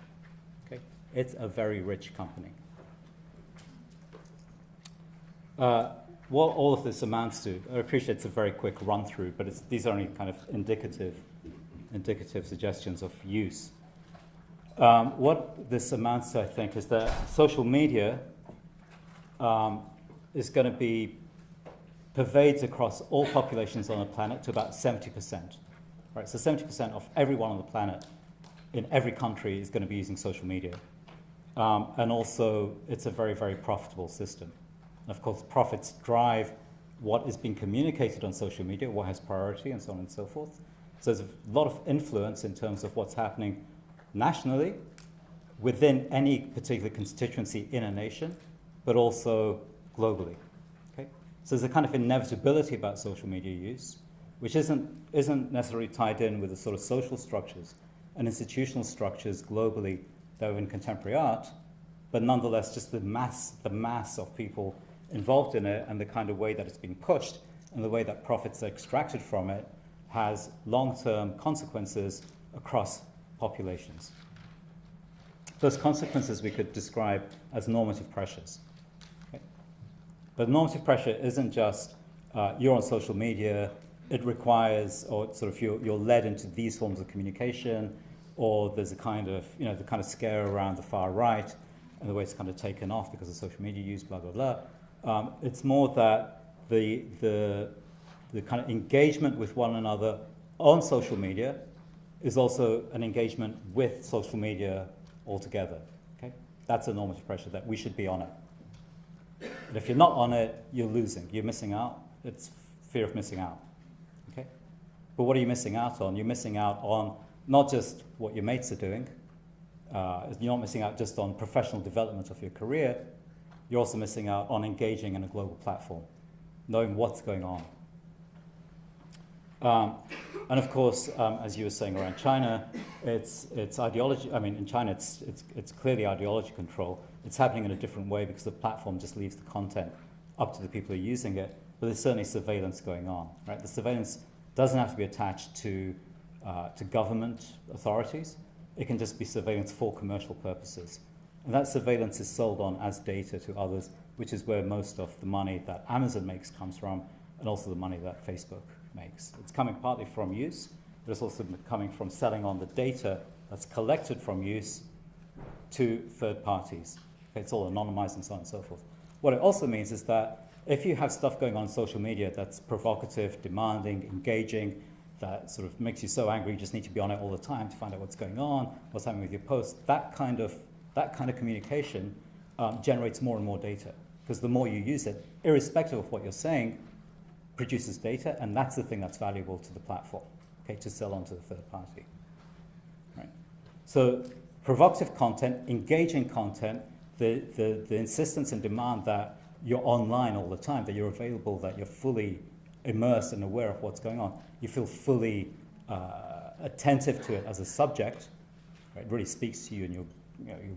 Okay? It's a very rich company. What all of this amounts to, I appreciate it's a very quick run through, but these are only kind of indicative suggestions of use. What this amounts to, I think, is that social media is going to be pervades across all populations on the planet to about 70%. Right? So 70% of everyone on the planet in every country is going to be using social media. And also, it's a very, very profitable system. And of course, profits drive what is being communicated on social media, what has priority, and so on and so forth. So there's a lot of influence in terms of what's happening nationally, within any particular constituency in a nation, but also globally. Okay? So there's a kind of inevitability about social media use, which isn't necessarily tied in with the sort of social structures and institutional structures globally that are in contemporary art, but nonetheless just the mass of people involved in it and the kind of way that it's being pushed and the way that profits are extracted from it has long-term consequences across populations. Those consequences we could describe as normative pressures. Okay? But normative pressure isn't just you're on social media, it requires, or sort of you're led into these forms of communication, or there's a kind of, the kind of scare around the far right and the way it's kind of taken off because of social media use, blah, blah, blah. It's more that the kind of engagement with one another on social media is also an engagement with social media altogether. Okay? That's a normative pressure that we should be on it. And if you're not on it, you're losing. You're missing out. It's fear of missing out. Okay? But what are you missing out on? You're missing out on not just what your mates are doing. You're not missing out just on professional development of your career. You're also missing out on engaging in a global platform, knowing what's going on. And of course, as you were saying around China, it's ideology. I mean, in China, it's clearly ideology control. It's happening in a different way because the platform just leaves the content up to the people who are using it. But there's certainly surveillance going on, right? The surveillance doesn't have to be attached to government authorities. It can just be surveillance for commercial purposes. And that surveillance is sold on as data to others, which is where most of the money that Amazon makes comes from, and also the money that Facebook makes. It's coming partly from use, but it's also coming from selling on the data that's collected from use to third parties. Okay, it's all anonymized and so on and so forth. What it also means is that if you have stuff going on social media that's provocative, demanding, engaging, that sort of makes you so angry you just need to be on it all the time to find out what's going on, what's happening with your posts, that kind of communication generates more and more data, because the more you use it, irrespective of what you're saying, produces data, and that's the thing that's valuable to the platform, okay, to sell on to the third party. Right? So provocative content, engaging content, the insistence and demand that you're online all the time, that you're available, that you're fully immersed and aware of what's going on, you feel fully attentive to it as a subject, right? It really speaks to you and you're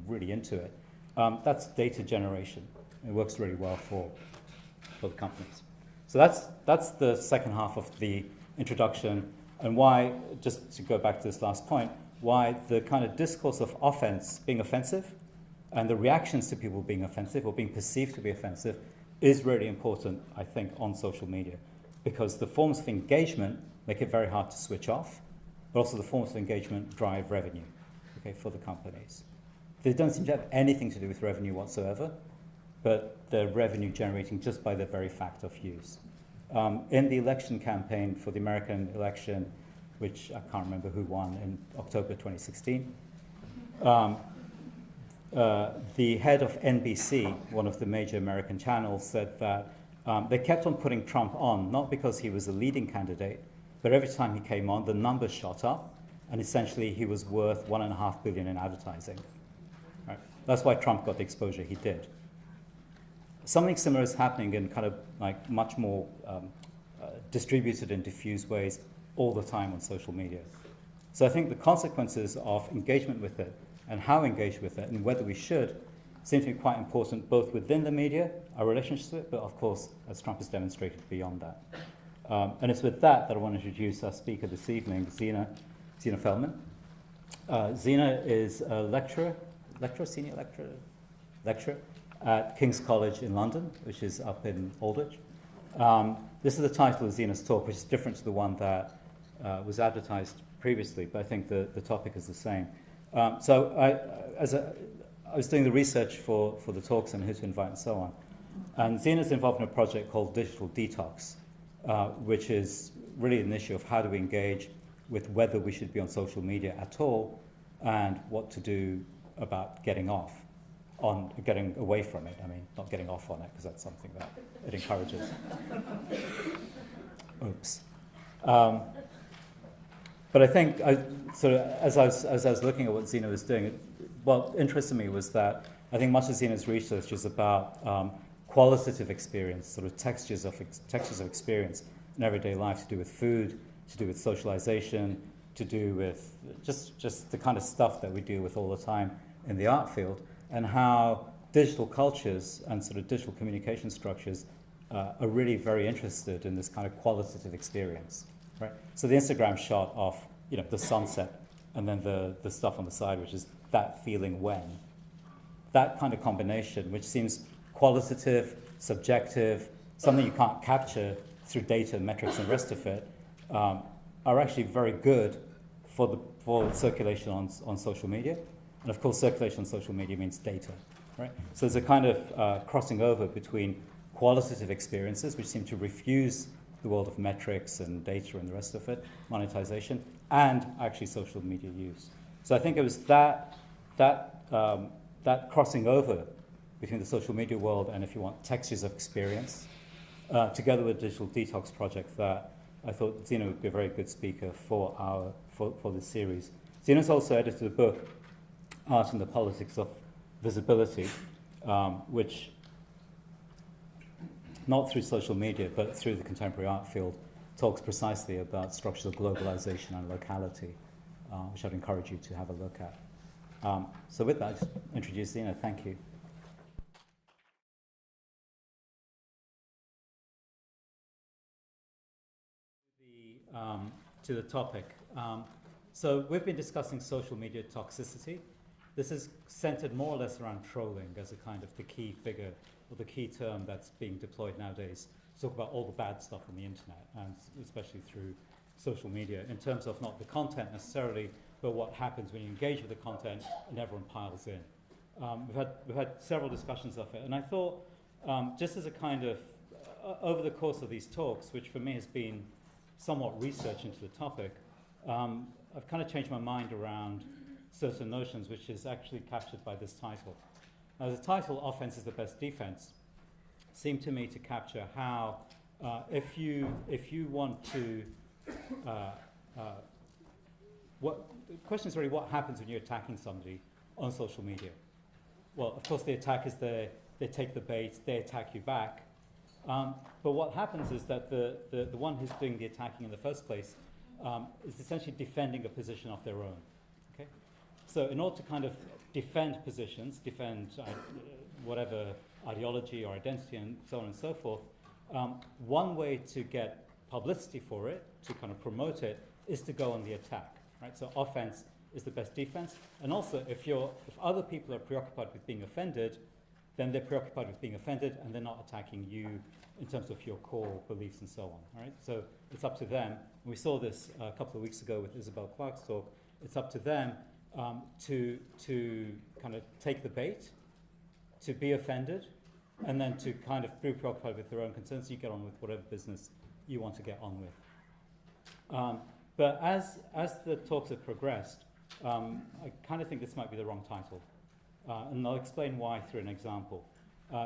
really into it. That's data generation. It works really well for the companies. So that's the second half of the introduction, and why, just to go back to this last point, why the kind of discourse of offense being offensive and the reactions to people being offensive or being perceived to be offensive is really important, I think, on social media. because the forms of engagement make it very hard to switch off, but also the forms of engagement drive revenue, okay, for the companies. They don't seem to have anything to do with revenue whatsoever, but they're revenue generating just by the very fact of use. In the election campaign for the American election, which I can't remember who won in October 2016, the head of NBC, one of the major American channels, said that they kept on putting Trump on, not because he was a leading candidate, but every time he came on, the numbers shot up, and essentially he was worth $1.5 billion in advertising. Right? That's why Trump got the exposure he did. Something similar is happening in kind of like much more distributed and diffuse ways all the time on social media. So I think the consequences of engagement with it and how engaged with it and whether we should seem to be quite important both within the media, our relationship to it, but of course, as Trump has demonstrated, beyond that. And it's with that I want to introduce our speaker this evening, Zina Feldman. Zina is a senior lecturer at King's College in London, which is up in Aldwych. This is the title of Zina's talk, which is different to the one that was advertised previously, but I think the topic is the same. So I was doing the research for the talks and who to invite and so on. And Zina's involved in a project called Digital Detox, which is really an issue of how do we engage with whether we should be on social media at all and what to do about getting away from it. I mean, not getting off on it, because that's something that it encourages. Oops. But I think, as I was looking at what Zina was doing, what interested me was that I think much of Zina's research is about qualitative experience, sort of textures of experience in everyday life, to do with food, to do with socialization, to do with just the kind of stuff that we deal with all the time in the art field, and how digital cultures and sort of digital communication structures are really very interested in this kind of qualitative experience, right? So the Instagram shot of, the sunset and then the stuff on the side, which is that feeling when. That kind of combination, which seems qualitative, subjective, something you can't capture through data, metrics, and the rest of it, are actually very good for circulation on social media. And of course, circulation on social media means data, right? So there's a kind of crossing over between qualitative experiences, which seem to refuse the world of metrics and data and the rest of it, monetization, and actually social media use. So I think it was that crossing over between the social media world and, if you want, textures of experience, together with the Digital Detox project, that I thought Zina would be a very good speaker for this series. Zina's also edited a book, Art and the Politics of Visibility, which, not through social media, but through the contemporary art field, talks precisely about structures of globalization and locality, which I'd encourage you to have a look at. So with that, I just introduce Zina. Thank you. To the topic. So we've been discussing social media toxicity. This is centered more or less around trolling as a kind of the key figure or the key term that's being deployed nowadays to talk about all the bad stuff on the internet, and especially through social media, in terms of not the content necessarily, but what happens when you engage with the content and everyone piles in. We've had several discussions of it, and I thought, just as a kind of, over the course of these talks, which for me has been somewhat research into the topic, I've kind of changed my mind around certain notions, which is actually captured by this title. Now, the title, Offence is the Best Defense, seemed to me to capture how, if you want to, the question is really what happens when you're attacking somebody on social media. Well, of course, the attack is they take the bait, they attack you back. But what happens is that the one who's doing the attacking in the first place is essentially defending a position of their own. Okay? So in order to kind of defend positions, defend whatever ideology or identity and so on and so forth, one way to get publicity for it, to kind of promote it, is to go on the attack. Right? So offense is the best defense. And also, if other people are preoccupied with being offended, then they're preoccupied with being offended and they're not attacking you in terms of your core beliefs and so on. All right? So it's up to them. We saw this a couple of weeks ago with Isabel Clark's talk. It's up to them to kind of take the bait, to be offended, and then to kind of be preoccupied with their own concerns. You get on with whatever business you want to get on with. But as the talks have progressed, I kind of think this might be the wrong title. And I'll explain why through an example.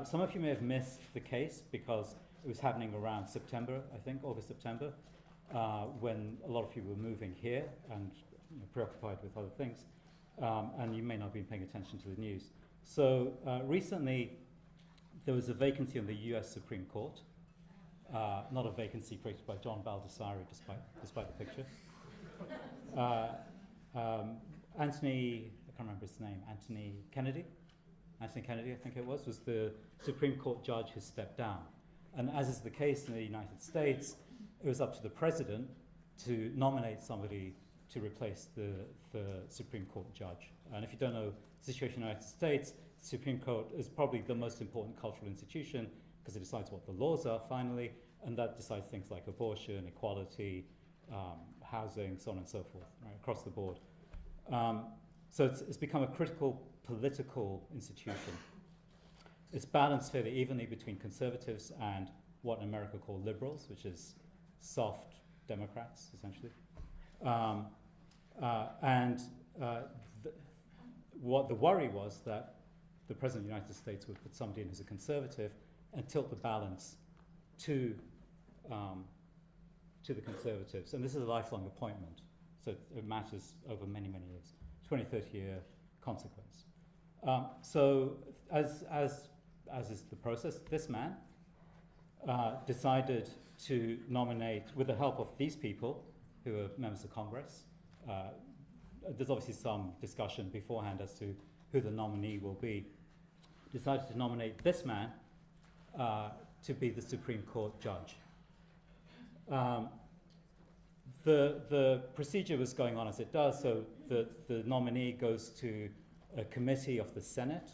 Some of you may have missed the case because it was happening around September, I think, August, September, when a lot of you were moving here and preoccupied with other things. And you may not have been paying attention to the news. So recently, there was a vacancy on the US Supreme Court. Not a vacancy created by John Baldessari, despite the picture. Anthony, I can't remember his name, Anthony Kennedy, I think it was the Supreme Court judge who stepped down. And as is the case in the United States, it was up to the president to nominate somebody to replace the Supreme Court judge. And if you don't know the situation in the United States, the Supreme Court is probably the most important cultural institution because it decides what the laws are finally, and that decides things like abortion, equality, housing, so on and so forth, right, across the board. So it's become a critical political institution. It's balanced fairly evenly between conservatives and what in America call liberals, which is soft Democrats, essentially. What the worry was that the President of the United States would put somebody in who's a conservative and tilt the balance to the conservatives. And this is a lifelong appointment, so it matters over many, many years, 20, 30-year consequence. So as is the process, this man decided to nominate, with the help of these people, who are members of Congress. There's obviously some discussion beforehand as to who the nominee will be. Decided to nominate this man to be the Supreme Court judge. The procedure was going on as it does, so the nominee goes to a committee of the Senate.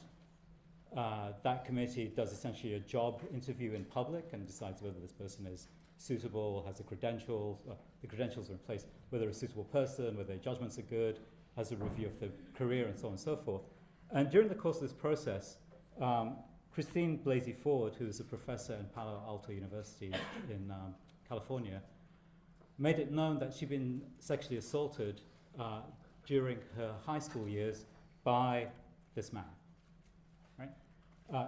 That committee does essentially a job interview in public and decides whether this person is suitable, has the credentials are in place, whether a suitable person, whether their judgments are good, has a review of their career, and so on and so forth. And during the course of this process, Christine Blasey Ford, who is a professor in Palo Alto University in California, made it known that she'd been sexually assaulted during her high school years by this man. Right?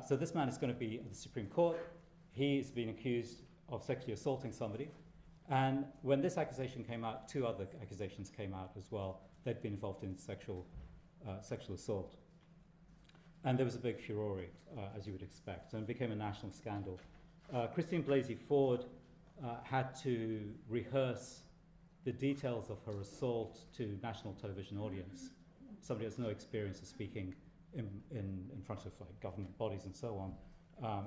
So this man is going to be at the Supreme Court. He's been accused of sexually assaulting somebody. And when this accusation came out, two other accusations came out as well. They'd been involved in sexual assault. And there was a big furore, as you would expect, and it became a national scandal. Christine Blasey Ford had to rehearse the details of her assault to national television audience. Somebody has no experience of speaking in front of like government bodies and so on.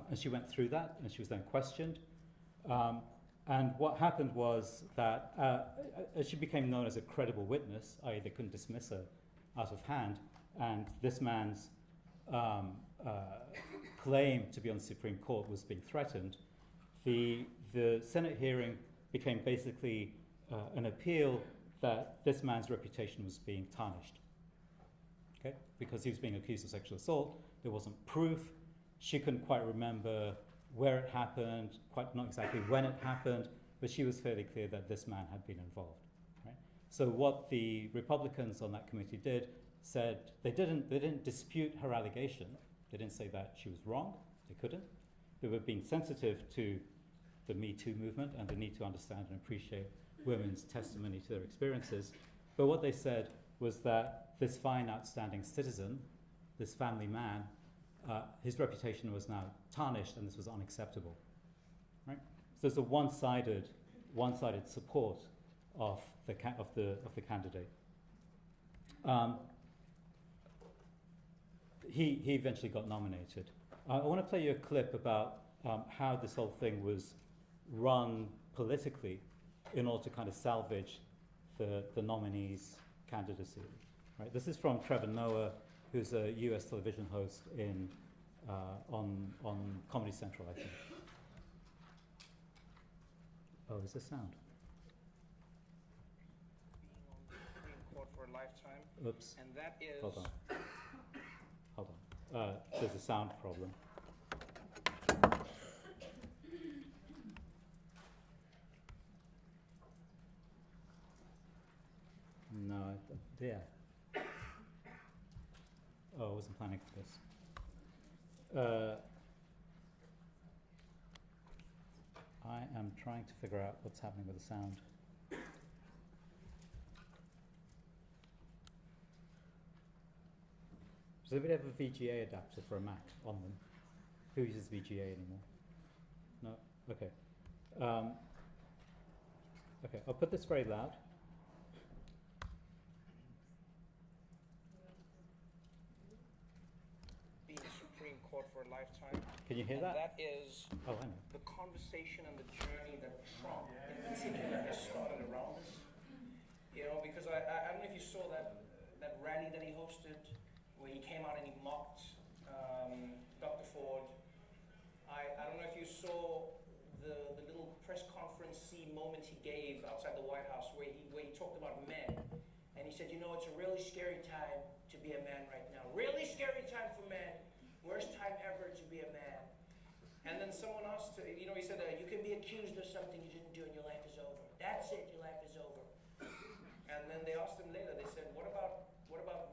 And she went through that, and she was then questioned. And what happened was that she became known as a credible witness, i.e. they couldn't dismiss her out of hand, and this man's claim to be on the Supreme Court was being threatened. The Senate hearing became basically an appeal that this man's reputation was being tarnished. Okay? Because he was being accused of sexual assault, there wasn't proof. She couldn't quite remember where it happened, quite not exactly when it happened, but she was fairly clear that this man had been involved. Right? So what the Republicans on that committee did said they didn't dispute her allegation. They didn't say that she was wrong. They couldn't. They were being sensitive to the Me Too movement and the need to understand and appreciate women's testimony to their experiences. But what they said was that this fine, outstanding citizen, this family man, his reputation was now tarnished, and this was unacceptable. Right? So there's a one-sided support of the candidate. He eventually got nominated. I want to play you a clip about how this whole thing was run politically in order to kind of salvage the nominee's candidacy. Right? This is from Trevor Noah, who's a US television host in on Comedy Central, I think. Oh, is this sound? Being on the Supreme Court for a lifetime. Oops. And that is. Hold on. Hold on. There's a sound problem. No, there. Oh, I wasn't planning for this. I am trying to figure out what's happening with the sound. Does anybody have a VGA adapter for a Mac on them? Who uses VGA anymore? No? Okay. Okay, I'll put this very loud. Being Supreme Court for a lifetime. Can you hear and that? That is Oh, I know. the conversation and the journey that Trump in particular has started around this. You know, because I don't know if you saw that rally that he hosted where he came out and he mocked Dr. Ford. I don't know if you saw the little press conference moment he gave outside the White House where he talked about men. And he said, you know, it's a really scary time to be a man right now. Really scary time for men. Worst time ever to be a man. And then someone asked, you know, he said, you can be accused of something you didn't do and your life is over. That's it, your life is over. And then they asked him later, they said, what about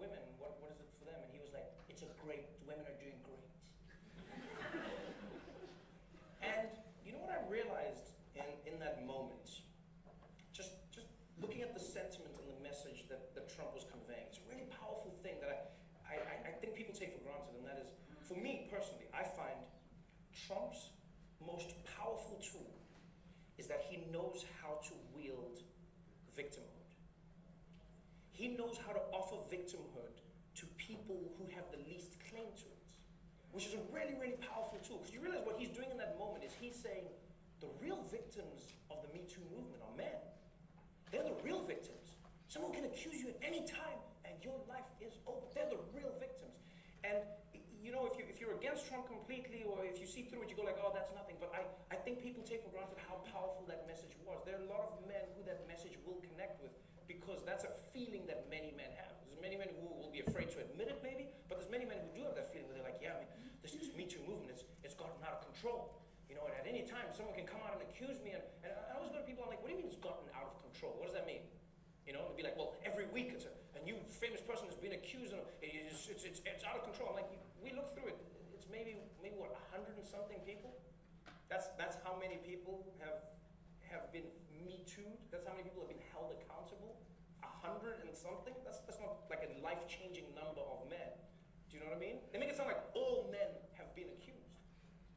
women? What is it for them? And he was like, it's a great, women are doing great. And you know what I realized in that moment? Just looking at the sentiment and the message that Trump was conveying, it's a really powerful thing that I think people take for granted, and that is, for me personally, I find Trump's most powerful tool is that he knows how to wield victimhood. He knows how to offer victimhood to people who have the least claim to it, which is a really, really powerful tool. Because you realize what he's doing in that moment is he's saying the real victims of the Me Too movement are men. They're the real victims. Someone can accuse you at any time and your life is over. They're the real victims. And you know, if you're against Trump completely, or if you see through it, you go like, oh, that's nothing. But I think people take for granted how powerful that message was. There are a lot of men who that message will connect with, because that's a feeling that many men have. There's many men who will be afraid to admit it, maybe, but there's many men who do have that feeling where they're like, yeah, I mean, this Me Too movement, it's gotten out of control. You know, and at any time, someone can come out and accuse me. And I always go to people, I'm like, what do you mean it's gotten out of control? What does that mean? You know, they'd be like, well, every week it's a new famous person has been accused, and it's out of control. I'm like, we look through it. It's maybe what, 100 and something people? That's how many people have been Me Too'd. That's how many people have been held accountable. 100 and something. That's not like a life-changing number of men. Do you know what I mean? They make it sound like all men have been accused,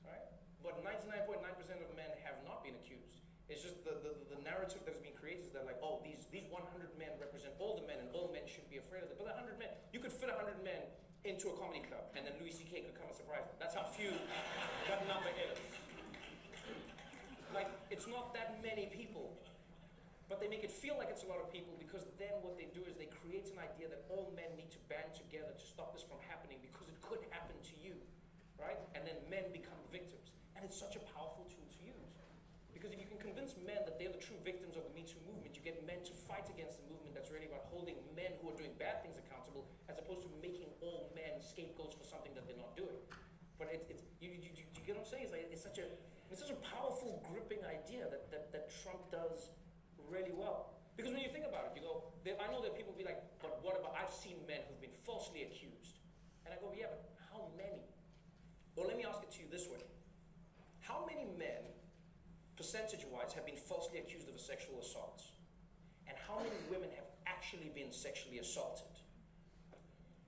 right? But 99.9% of men have not been accused. It's just the narrative that has been created is that like, oh, these 100 men represent all the men, and all men should be afraid of them. But 100 men, you could fit 100 men into a comedy club, and then Louis C.K. could come and surprise them. That's how few that number is. Like, it's not that many people, but they make it feel like it's a lot of people, because then what they do is they create an idea that all men need to band together to stop this from happening, because it could happen to you, right? And then men become victims. And it's such a powerful tool to use. Because if you can convince men that they're the true victims of the Me Too movement, you get men to fight against the movement that's really about holding men who are doing bad things accountable, as opposed to making all men scapegoats for something that they're not doing. But you get what I'm saying? It's such a powerful, gripping idea that Trump does really well. Because when you think about it, you go, I know that people be like, but what about, I've seen men who've been falsely accused. And I go, yeah, but how many? Well, let me ask it to you this way. How many men, percentage-wise, have been falsely accused of a sexual assault? And how many women have actually been sexually assaulted?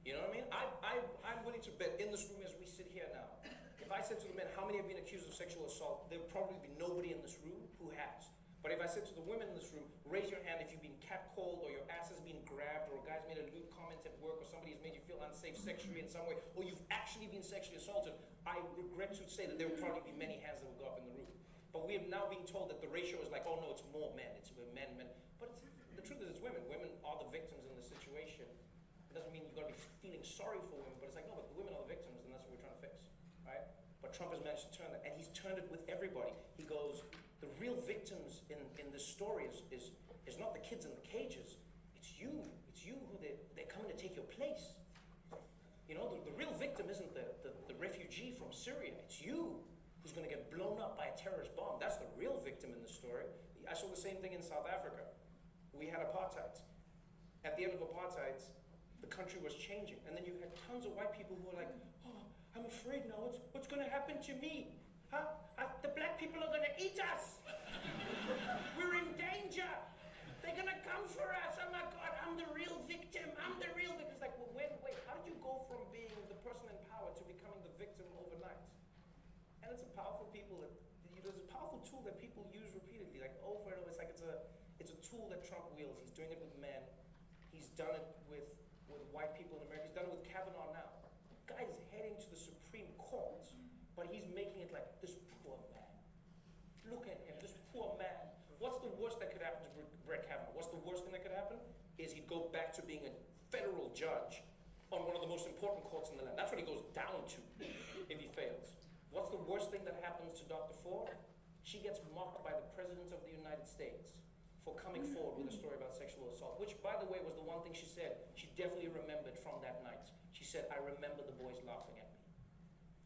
You know what I mean? I'm willing to bet in this room as we sit here now, if I said to the men, how many have been accused of sexual assault, there would probably be nobody in this room who has. But if I said to the women in this room, raise your hand if you've been catcalled, or your ass has been grabbed, or a guy's made a lewd comment at work, or somebody has made you feel unsafe sexually in some way, or you've actually been sexually assaulted, I regret to say that there would probably be many hands that would go up in the room. But we have now been told that the ratio is like, oh no, it's more men, it's men. But the truth is it's women. Women are the victims in this situation. It doesn't mean you've got to be feeling sorry for women, but it's like, no, but the women are the victims, and that's what we're trying to fix. Trump has managed to turn that, and he's turned it with everybody. He goes, the real victims in this story is not the kids in the cages. It's you who they're coming to take your place. You know, the real victim isn't the refugee from Syria. It's you who's going to get blown up by a terrorist bomb. That's the real victim in the story. I saw the same thing in South Africa. We had apartheid. At the end of apartheid, the country was changing. And then you had tons of white people who were like, oh, I'm afraid now. What's going to happen to me? Huh? The black people are going to eat us. We're in danger. They're going to come for us. Oh my God, I'm the real victim. I'm the real victim. It's like, well, wait, how did you go from being the person in power to becoming the victim overnight? And it's a powerful there's a powerful tool that people use repeatedly, like over and over. It's like it's a tool that Trump wields. He's doing it with men. He's done it with white people in America. He's done it with Kavanaugh now. The guy is heading to the Supreme Court, but he's making it like, this poor man. Look at him, this poor man. What's the worst that could happen to Brett Kavanaugh? What's the worst thing that could happen? Is he'd go back to being a federal judge on one of the most important courts in the land. That's what he goes down to if he fails. What's the worst thing that happens to Dr. Ford? She gets mocked by the President of the United States for coming forward with a story about sexual assault, which, by the way, was the one thing she said she definitely remembered from that night. She said, I remember the boys laughing at me.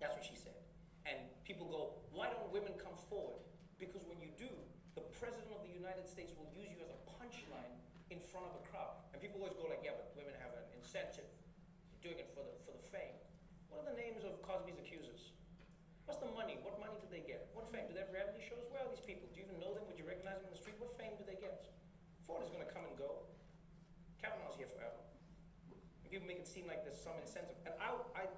That's what she said. And people go, why don't women come forward? Because when you do, the President of the United States will use you as a punchline in front of a crowd. And people always go like, yeah, but women have an incentive. You're doing it for the fame. What are the names of Cosby's accusers? What's the money? What money do they get? What fame? Do they have reality shows? Where are these people? Do you even know them? Would you recognize them in the street? What fame do they get? Ford is going to come and go. Kavanaugh's here forever. And people make it seem like there's some incentive. And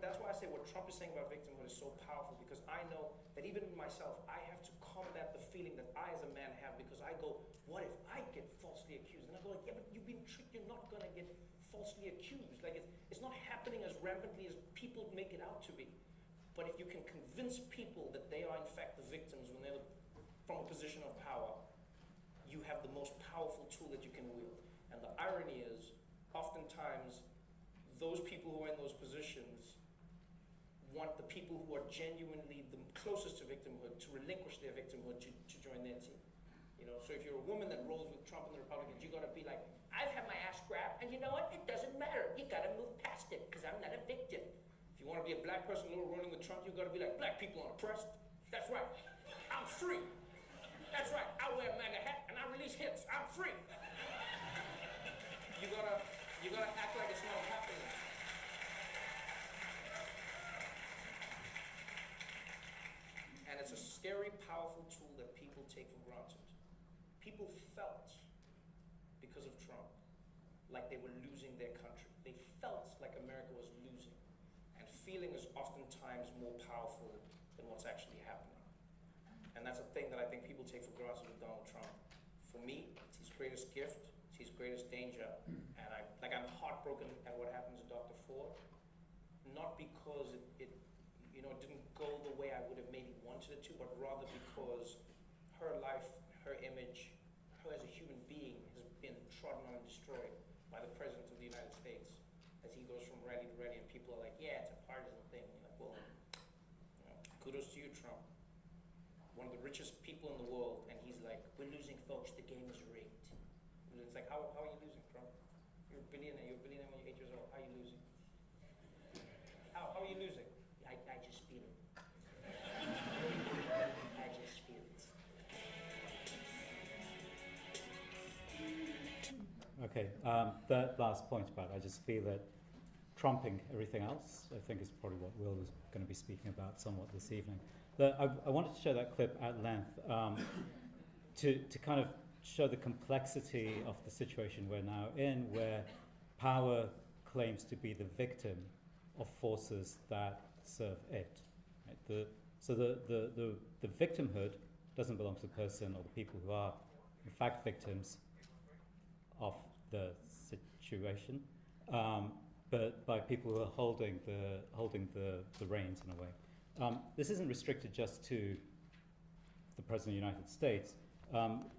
that's why I say what Trump is saying about victimhood is so powerful, because I know that even myself, I have to combat the feeling that I as a man have, because I go, what if I get falsely accused? And I go like, yeah, but you've been tricked. You're not going to get falsely accused. Like it's not happening as rampantly as people make it out to be. But if you can convince people that they are in fact the victims when they're from a position of power, you have the most powerful tool that you can wield. And the irony is, oftentimes, those people who are in those positions want the people who are genuinely the closest to victimhood to relinquish their victimhood to join their team. You know, so if you're a woman that rolls with Trump and the Republicans, you gotta be like, I've had my ass grabbed, and you know what? It doesn't matter. You gotta move past it, because I'm not a victim. If you want to be a black person running with Trump, you've got to be like, black people aren't oppressed. That's right. I'm free. That's right. I wear a MAGA hat and I release hits. I'm free. You gotta act like it's not happening. And it's a scary, powerful tool that people take for granted. People felt, because of Trump, like they were losing their country. They felt like America was losing. And feeling is oftentimes more powerful than what's actually happening. And that's a thing that I think people take for granted with Donald Trump. For me, it's his greatest gift, it's his greatest danger. And I'm heartbroken at what happened to Dr. Ford. Not because it didn't go the way I would have maybe wanted it to, but rather because her life, her image, her as a human being has been trodden on and destroyed by the President of the United States. As he goes from rally to rally, and people are like, yeah, it's a partisan thing. And you're like, well, kudos to you, Trump. One of the richest people in the world, and he's like, we're losing, folks, the game is rigged. And it's like, how are you losing, Trump? You're a billionaire when you're 8 years old. How are you losing? How are you losing? I just feel it. I just feel it. Okay, that last point about I just feel that trumping everything else, I think is probably what Will was going to be speaking about somewhat this evening. I wanted to show that clip at length to kind of show the complexity of the situation we're now in, where power claims to be the victim of forces that serve it. Right? So the victimhood doesn't belong to the person or the people who are in fact victims of the situation, but by people who are holding the reins in a way. This isn't restricted just to the President of the United States.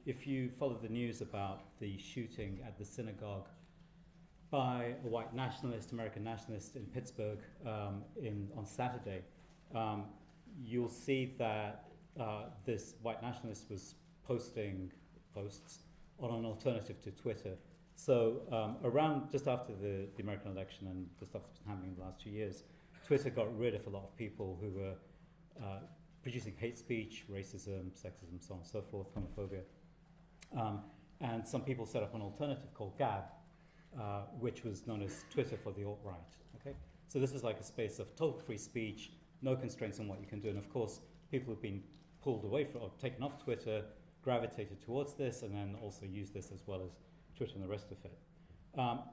If you follow the news about the shooting at the synagogue by a white nationalist, American nationalist in Pittsburgh on Saturday, you'll see that this white nationalist was posting posts on an alternative to Twitter. So around just after the American election and the stuff that's been happening in the last 2 years, Twitter got rid of a lot of people who were producing hate speech, racism, sexism, so on and so forth, homophobia. And some people set up an alternative called Gab, which was known as Twitter for the alt-right. Okay? So this is like a space of total free speech, no constraints on what you can do. And of course, people have been pulled away from or taken off Twitter, gravitated towards this, and then also used this as well as Twitter and the rest of it.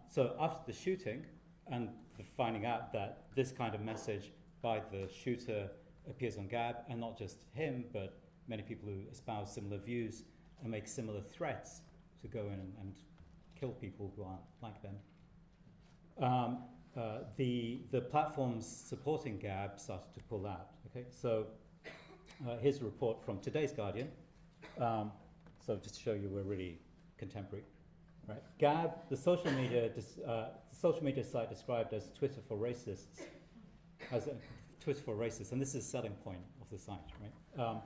So after the shooting and the finding out that this kind of message by the shooter appears on Gab, and not just him, but many people who espouse similar views and make similar threats to go in and kill people who aren't like them. The platforms supporting Gab started to pull out. Okay, so here's a report from today's Guardian. So just to show you we're really contemporary, right? Gab, the social media site described as Twitter for racists, and this is the selling point of the site, right?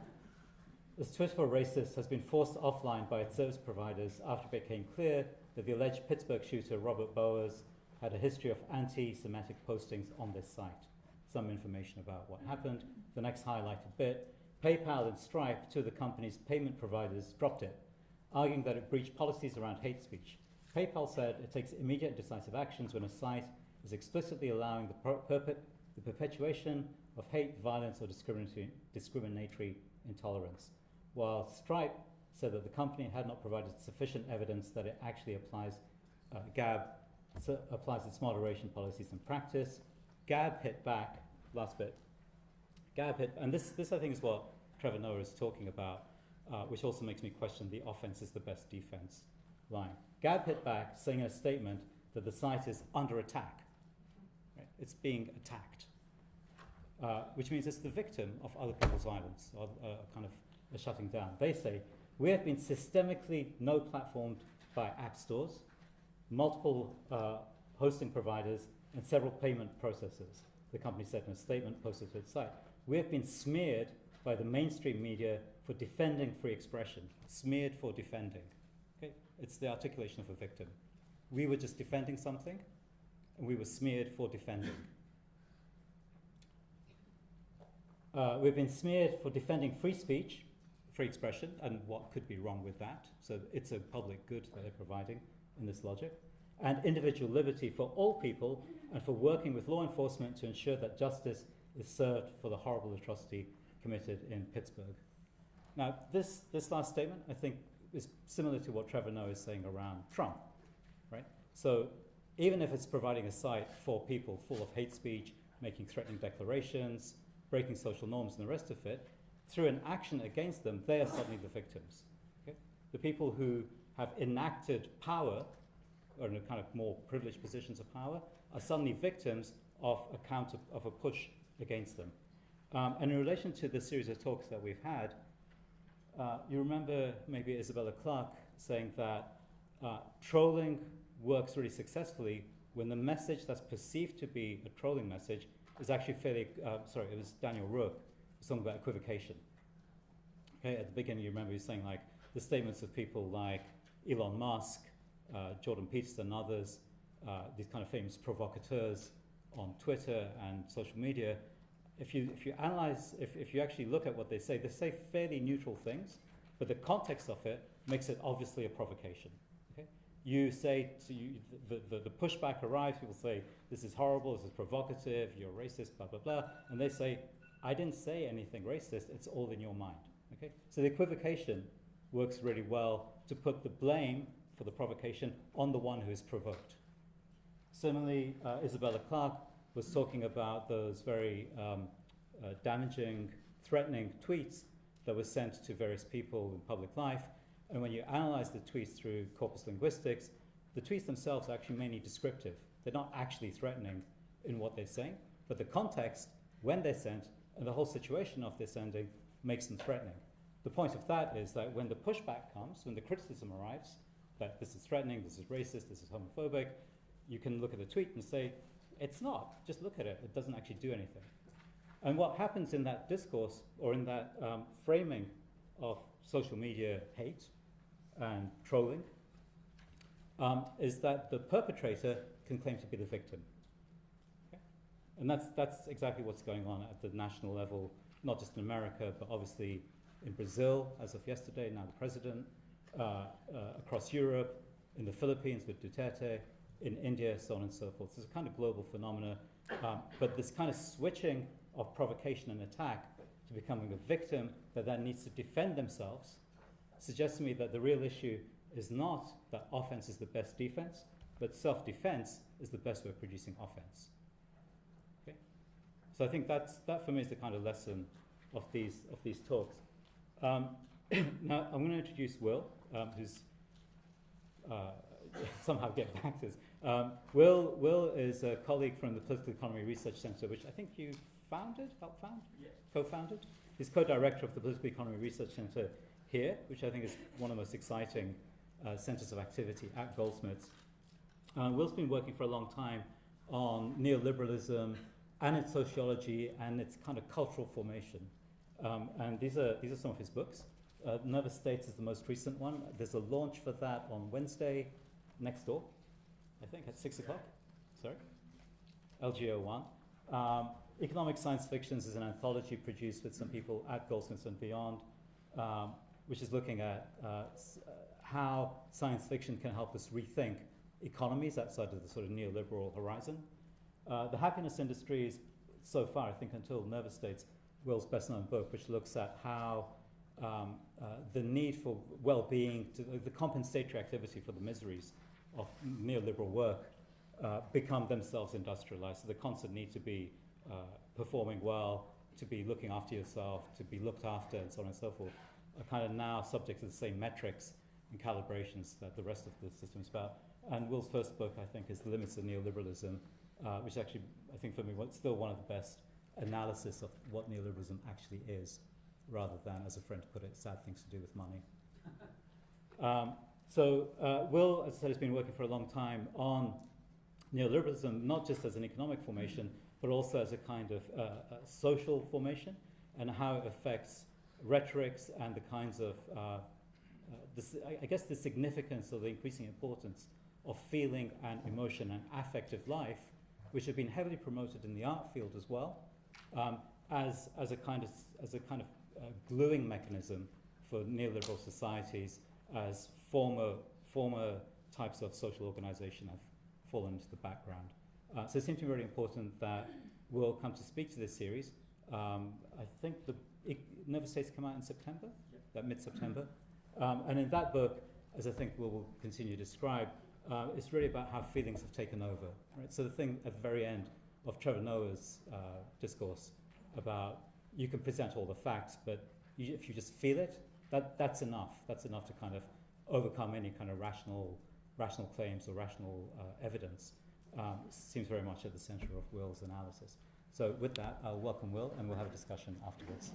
This Twitter for Racists has been forced offline by its service providers after it became clear that the alleged Pittsburgh shooter, Robert Bowers, had a history of anti-Semitic postings on this site. Some information about what happened. The next highlighted bit, PayPal and Stripe, two of the company's payment providers, dropped it, arguing that it breached policies around hate speech. PayPal said it takes immediate and decisive actions when a site is explicitly allowing the perpetuation of hate, violence, or discriminatory intolerance, while Stripe said that the company had not provided sufficient evidence that it actually applies Gab applies its moderation policies in practice. Gab hit back, last bit. Gab hit, and this I think is what Trevor Noah is talking about, which also makes me question the offense is the best defense line. Gab hit back, saying in a statement that the site is under attack. Right? It's being attacked, which means it's the victim of other people's violence, or kind of a shutting down. They say, we have been systemically no-platformed by app stores, multiple hosting providers, and several payment processors, the company said in a statement posted to its site. We have been smeared by the mainstream media for defending free expression. Smeared for defending. Okay? It's the articulation of a victim. We were just defending something, and we were smeared for defending. We've been smeared for defending free speech, free expression, and what could be wrong with that. So it's a public good that they're providing in this logic. And individual liberty for all people, and for working with law enforcement to ensure that justice is served for the horrible atrocity committed in Pittsburgh. Now, this last statement, I think, is similar to what Trevor Noah is saying around Trump, right? So even if it's providing a site for people full of hate speech, making threatening declarations, breaking social norms and the rest of it, through an action against them, they are suddenly the victims. Okay? The people who have enacted power, or in a kind of more privileged positions of power, are suddenly victims of a push against them. And in relation to the series of talks that we've had, you remember maybe Isabella Clarke saying that trolling works really successfully when the message that's perceived to be a trolling message is actually fairly, it was Daniel Rourke, talking about equivocation. Okay, at the beginning you remember he was saying like the statements of people like Elon Musk, Jordan Peterson and others, these kind of famous provocateurs on Twitter and social media, if you analyze, if you actually look at what they say fairly neutral things, but the context of it makes it obviously a provocation. Okay? You say, the pushback arrives, people say, this is horrible, this is provocative, you're racist, blah, blah, blah, and they say, I didn't say anything racist, it's all in your mind. Okay? So the equivocation works really well to put the blame for the provocation on the one who is provoked. Similarly, Isabella Clarke was talking about those very damaging, threatening tweets that were sent to various people in public life. And when you analyze the tweets through corpus linguistics, the tweets themselves are actually mainly descriptive. They're not actually threatening in what they're saying, but the context, when they're sent, and the whole situation of their sending makes them threatening. The point of that is that when the pushback comes, when the criticism arrives, that this is threatening, this is racist, this is homophobic, you can look at the tweet and say, it's not. Just look at it. It doesn't actually do anything. And what happens in that discourse, or in that framing of social media hate and trolling, is that the perpetrator can claim to be the victim. Okay? And that's exactly what's going on at the national level, not just in America, but obviously in Brazil, as of yesterday, now the president, across Europe, in the Philippines with Duterte, in India, so on and so forth. So it's a kind of global phenomena, but this kind of switching of provocation and attack to becoming a victim that then needs to defend themselves suggests to me that the real issue is not that offense is the best defense, but self-defense is the best way of producing offense. Okay? So I think that for me is the kind of lesson of these talks. Now I'm going to introduce Will, who's somehow get back to this. Will is a colleague from the Political Economy Research Center, which I think you helped found? Yes. Co-founded? He's co-director of the Political Economy Research Center here, which I think is one of the most exciting centers of activity at Goldsmiths. Will's been working for a long time on neoliberalism and its sociology and its kind of cultural formation. And these are some of his books. Nervous States is the most recent one. There's a launch for that on Wednesday next door, I think, at 6 o'clock. Sorry. LGO1. Economic Science Fictions is an anthology produced with some people at Goldsmiths and beyond, which is looking at how science fiction can help us rethink economies outside of the sort of neoliberal horizon. The Happiness Industry is, so far, I think until Nervous States, Will's best-known book, which looks at how the need for well-being, the compensatory activity for the miseries of neoliberal work become themselves industrialized. So the constant need to be performing well, to be looking after yourself, to be looked after, and so on and so forth, are kind of now subject to the same metrics and calibrations that the rest of the system is about. And Will's first book, I think, is The Limits of Neoliberalism, which actually, I think for me, was still one of the best analysis of what neoliberalism actually is, rather than, as a friend put it, sad things to do with money. Will, as I said, has been working for a long time on neoliberalism, not just as an economic formation, but also as a kind of social formation, and how it affects rhetorics and the kinds of, I guess, the significance or the increasing importance of feeling and emotion and affective life, which have been heavily promoted in the art field as well, as a kind of gluing mechanism for neoliberal societies, as former types of social organization have fallen into the background. So it seems to me really important that we'll come to speak to this series. I think the Nervous States come out in September, that mid-September. And in that book, as I think we'll continue to describe, it's really about how feelings have taken over. Right? So the thing at the very end of Trevor Noah's discourse about you can present all the facts, but if you just feel it, that's enough. That's enough to kind of overcome any kind of rational claims or rational evidence. Seems very much at the center of Will's analysis. So with that, I'll welcome Will, and we'll have a discussion afterwards.